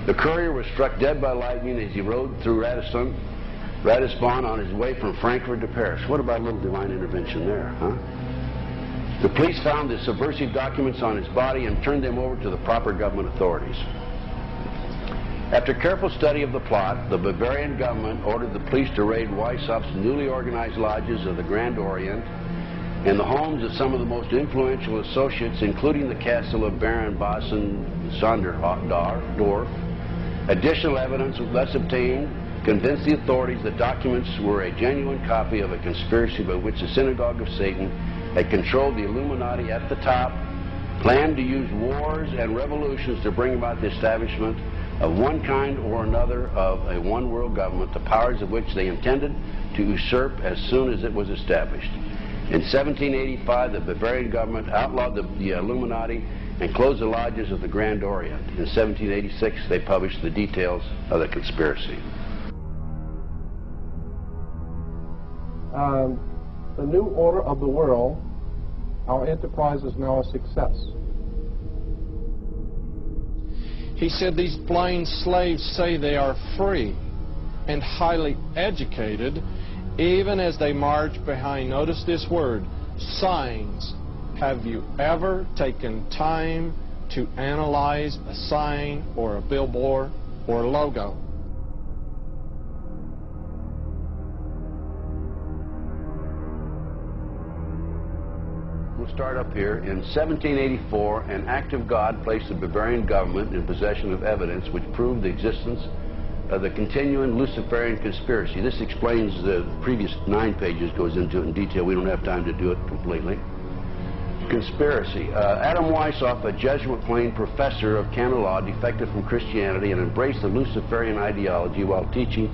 The courier was struck dead by lightning as he rode through Ratisbon on his way from Frankfurt to Paris. What about a little divine intervention there, huh? The police found the subversive documents on his body and turned them over to the proper government authorities. After careful study of the plot, the Bavarian government ordered the police to raid Weishaupt's newly organized lodges of the Grand Orient in the homes of some of the most influential associates, including the castle of Baron Bosson-Sonderdorf. Additional evidence was thus obtained, convinced the authorities that documents were a genuine copy of a conspiracy by which the Synagogue of Satan had controlled the Illuminati at the top, planned to use wars and revolutions to bring about the establishment of one kind or another of a one-world government, the powers of which they intended to usurp as soon as it was established. In 1785, the Bavarian government outlawed the Illuminati and closed the lodges of the Grand Orient. In 1786, they published the details of the conspiracy. The new order of the world, our enterprise is now a success. He said these blind slaves say they are free and highly educated, even as they march behind, notice this word, signs. Have you ever taken time to analyze a sign or a billboard or a logo? We'll start up here. In 1784, an act of God placed the Bavarian government in possession of evidence which proved the existence of the continuing Luciferian conspiracy. This explains the previous 9 pages, goes into it in detail. We don't have time to do it completely. Conspiracy. Adam Weishaupt, a Jesuit-trained professor of canon law, defected from Christianity and embraced the Luciferian ideology while teaching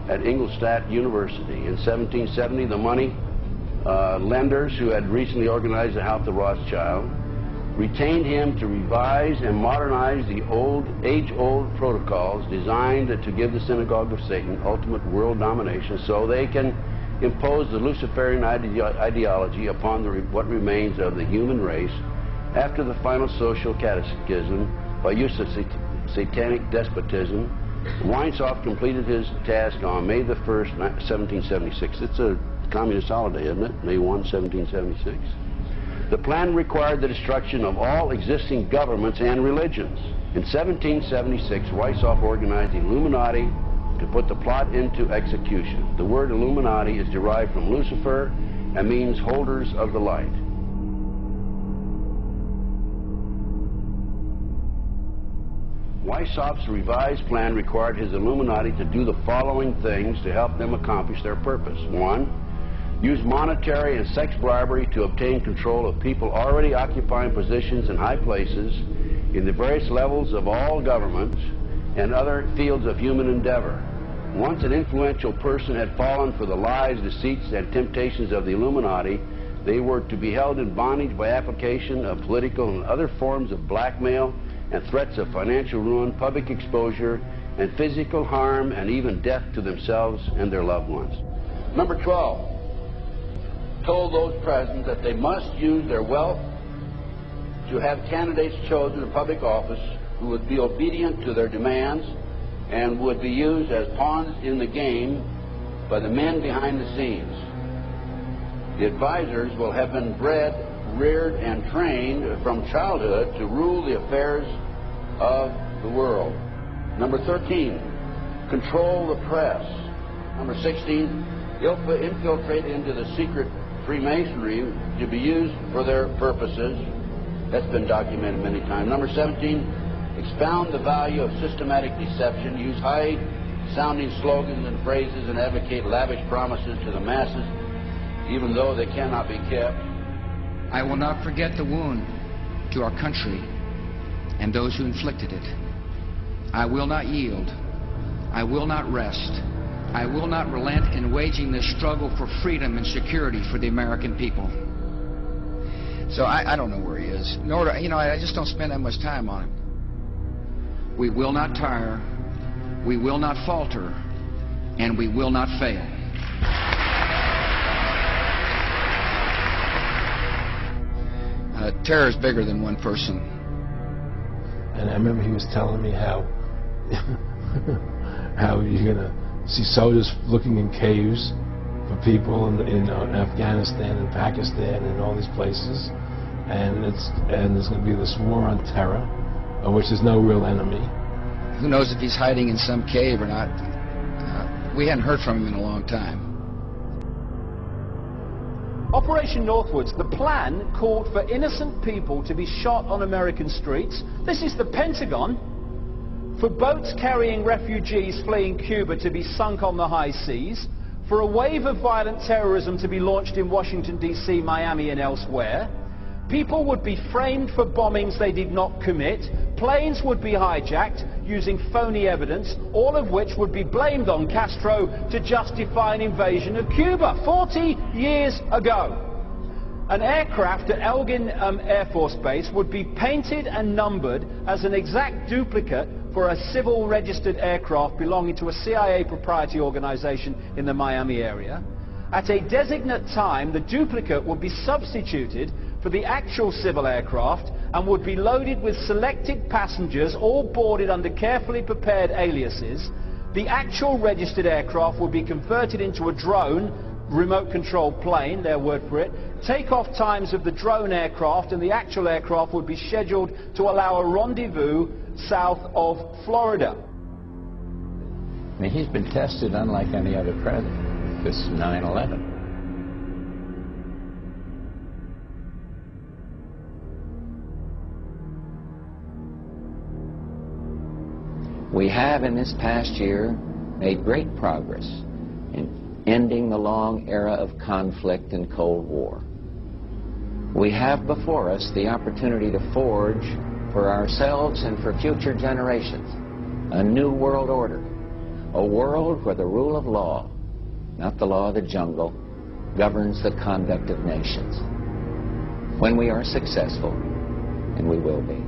at Ingolstadt University. In 1770, the money lenders who had recently organized the House of Rothschild retained him to revise and modernize the age-old protocols designed to give the Synagogue of Satan ultimate world domination so they can impose the Luciferian ideology upon what remains of the human race after the final social cataclysm by use of satanic despotism. Weishaupt completed his task on May the 1st, 1776. It's a communist holiday, isn't it? May 1, 1776. The plan required the destruction of all existing governments and religions. In 1776, Weishaupt organized the Illuminati to put the plot into execution. The word Illuminati is derived from Lucifer and means holders of the light. Weishaupt's revised plan required his Illuminati to do the following things to help them accomplish their purpose. 1, use monetary and sex bribery to obtain control of people already occupying positions in high places in the various levels of all governments and other fields of human endeavor. Once an influential person had fallen for the lies, deceits, and temptations of the Illuminati, they were to be held in bondage by application of political and other forms of blackmail and threats of financial ruin, public exposure, and physical harm, and even death to themselves and their loved ones. Number 12, told those present that they must use their wealth to have candidates chosen to public office who would be obedient to their demands and would be used as pawns in the game by the men behind the scenes. The advisors will have been bred, reared, and trained from childhood to rule the affairs of the world. Number 13, control the press. Number 16, infiltrate into the secret Freemasonry to be used for their purposes. That's been documented many times. Number 17, expound the value of systematic deception, use high-sounding slogans and phrases, and advocate lavish promises to the masses, even though they cannot be kept. I will not forget the wound to our country and those who inflicted it. I will not yield. I will not rest. I will not relent in waging this struggle for freedom and security for the American people. So I don't know where he is. Nor do, I just don't spend that much time on him. We will not tire. We will not falter. And we will not fail. Terror is bigger than one person. And I remember he was telling me how you're going to see soldiers looking in caves for people in Afghanistan and Pakistan and all these places, and there's going to be this war on terror, of which there's no real enemy. Who knows if he's hiding in some cave or not? We hadn't heard from him in a long time. Operation Northwoods, the plan called for innocent people to be shot on American streets. This is the Pentagon. For boats carrying refugees fleeing Cuba to be sunk on the high seas. For a wave of violent terrorism to be launched in Washington, D.C., Miami, and elsewhere. People would be framed for bombings they did not commit. Planes would be hijacked using phony evidence, all of which would be blamed on Castro to justify an invasion of Cuba 40 years ago. An aircraft at Elgin Air Force Base would be painted and numbered as an exact duplicate for a civil registered aircraft belonging to a CIA proprietary organization in the Miami area. At a designate time, the duplicate would be substituted for the actual civil aircraft and would be loaded with selected passengers, all boarded under carefully prepared aliases. The actual registered aircraft would be converted into a drone, remote controlled plane, their word for it. Takeoff times of the drone aircraft and the actual aircraft would be scheduled to allow a rendezvous south of Florida. I mean, he's been tested unlike any other president. This 9/11. We have in this past year made great progress in ending the long era of conflict and Cold War. We have before us the opportunity to forge for ourselves and for future generations a new world order, a world where the rule of law, not the law of the jungle, governs the conduct of nations. When we are successful, and we will be.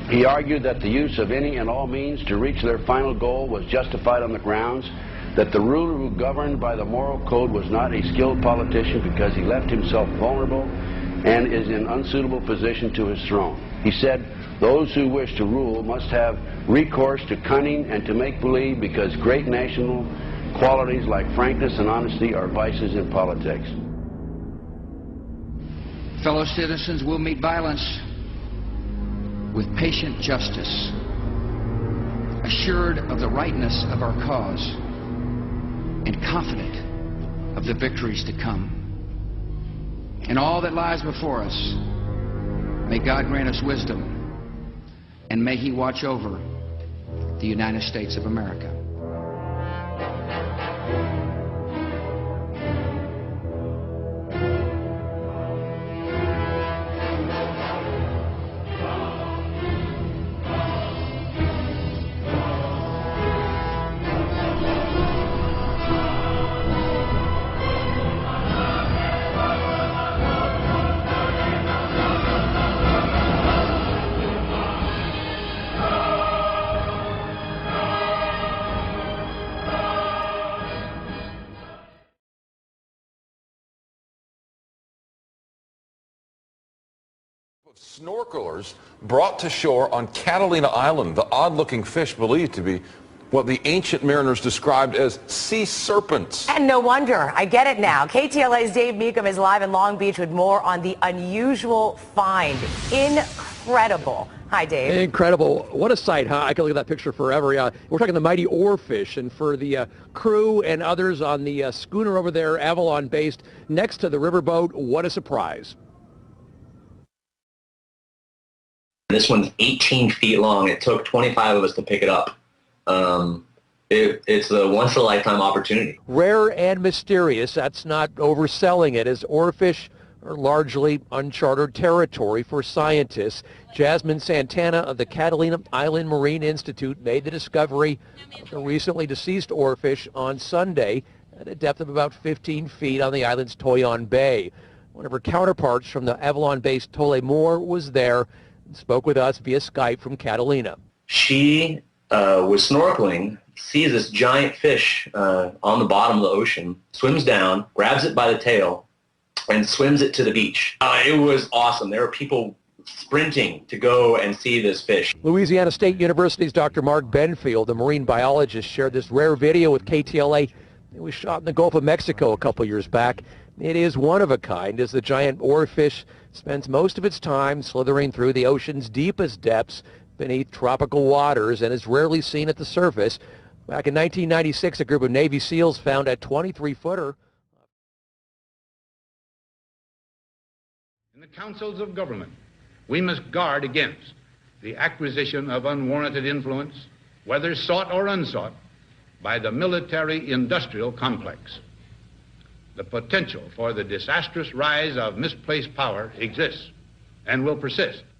He argued that the use of any and all means to reach their final goal was justified on the grounds that the ruler who governed by the moral code was not a skilled politician because he left himself vulnerable and is in unsuitable position to his throne. He said, those who wish to rule must have recourse to cunning and to make-believe because great national qualities like frankness and honesty are vices in politics. Fellow citizens will meet violence with patient justice, assured of the rightness of our cause, and confident of the victories to come. In all that lies before us, may God grant us wisdom, and may He watch over the United States of America. Snorkelers brought to shore on Catalina Island the odd-looking fish believed to be what the ancient mariners described as sea serpents. And no wonder. I get it now. KTLA's Dave Meekum is live in Long Beach with more on the unusual find. Incredible. Hi, Dave. Incredible. What a sight, huh? I can look at that picture forever. We're talking the mighty oarfish, and for the crew and others on the schooner over there, Avalon-based, next to the riverboat, what a surprise. This one's 18 feet long. It took 25 of us to pick it up. It's a once-in-a-lifetime opportunity. Rare and mysterious, that's not overselling it, as oarfish are largely uncharted territory for scientists. Jasmine Santana of the Catalina Island Marine Institute made the discovery of the recently deceased oarfish on Sunday at a depth of about 15 feet on the island's Toyon Bay. One of her counterparts from the Avalon-based Tole Moore was there and spoke with us via Skype from Catalina. She was snorkeling, sees this giant fish on the bottom of the ocean, swims down, grabs it by the tail, and swims it to the beach. It was awesome. There were people sprinting to go and see this fish. Louisiana State University's Dr. Mark Benfield, the marine biologist, shared this rare video with KTLA. It was shot in the Gulf of Mexico a couple years back. It is one of a kind, as the giant oarfish spends most of its time slithering through the ocean's deepest depths beneath tropical waters and is rarely seen at the surface. Back in 1996, a group of Navy SEALs found a 23-footer. In the councils of government, we must guard against the acquisition of unwarranted influence, whether sought or unsought, by the military-industrial complex. The potential for the disastrous rise of misplaced power exists and will persist.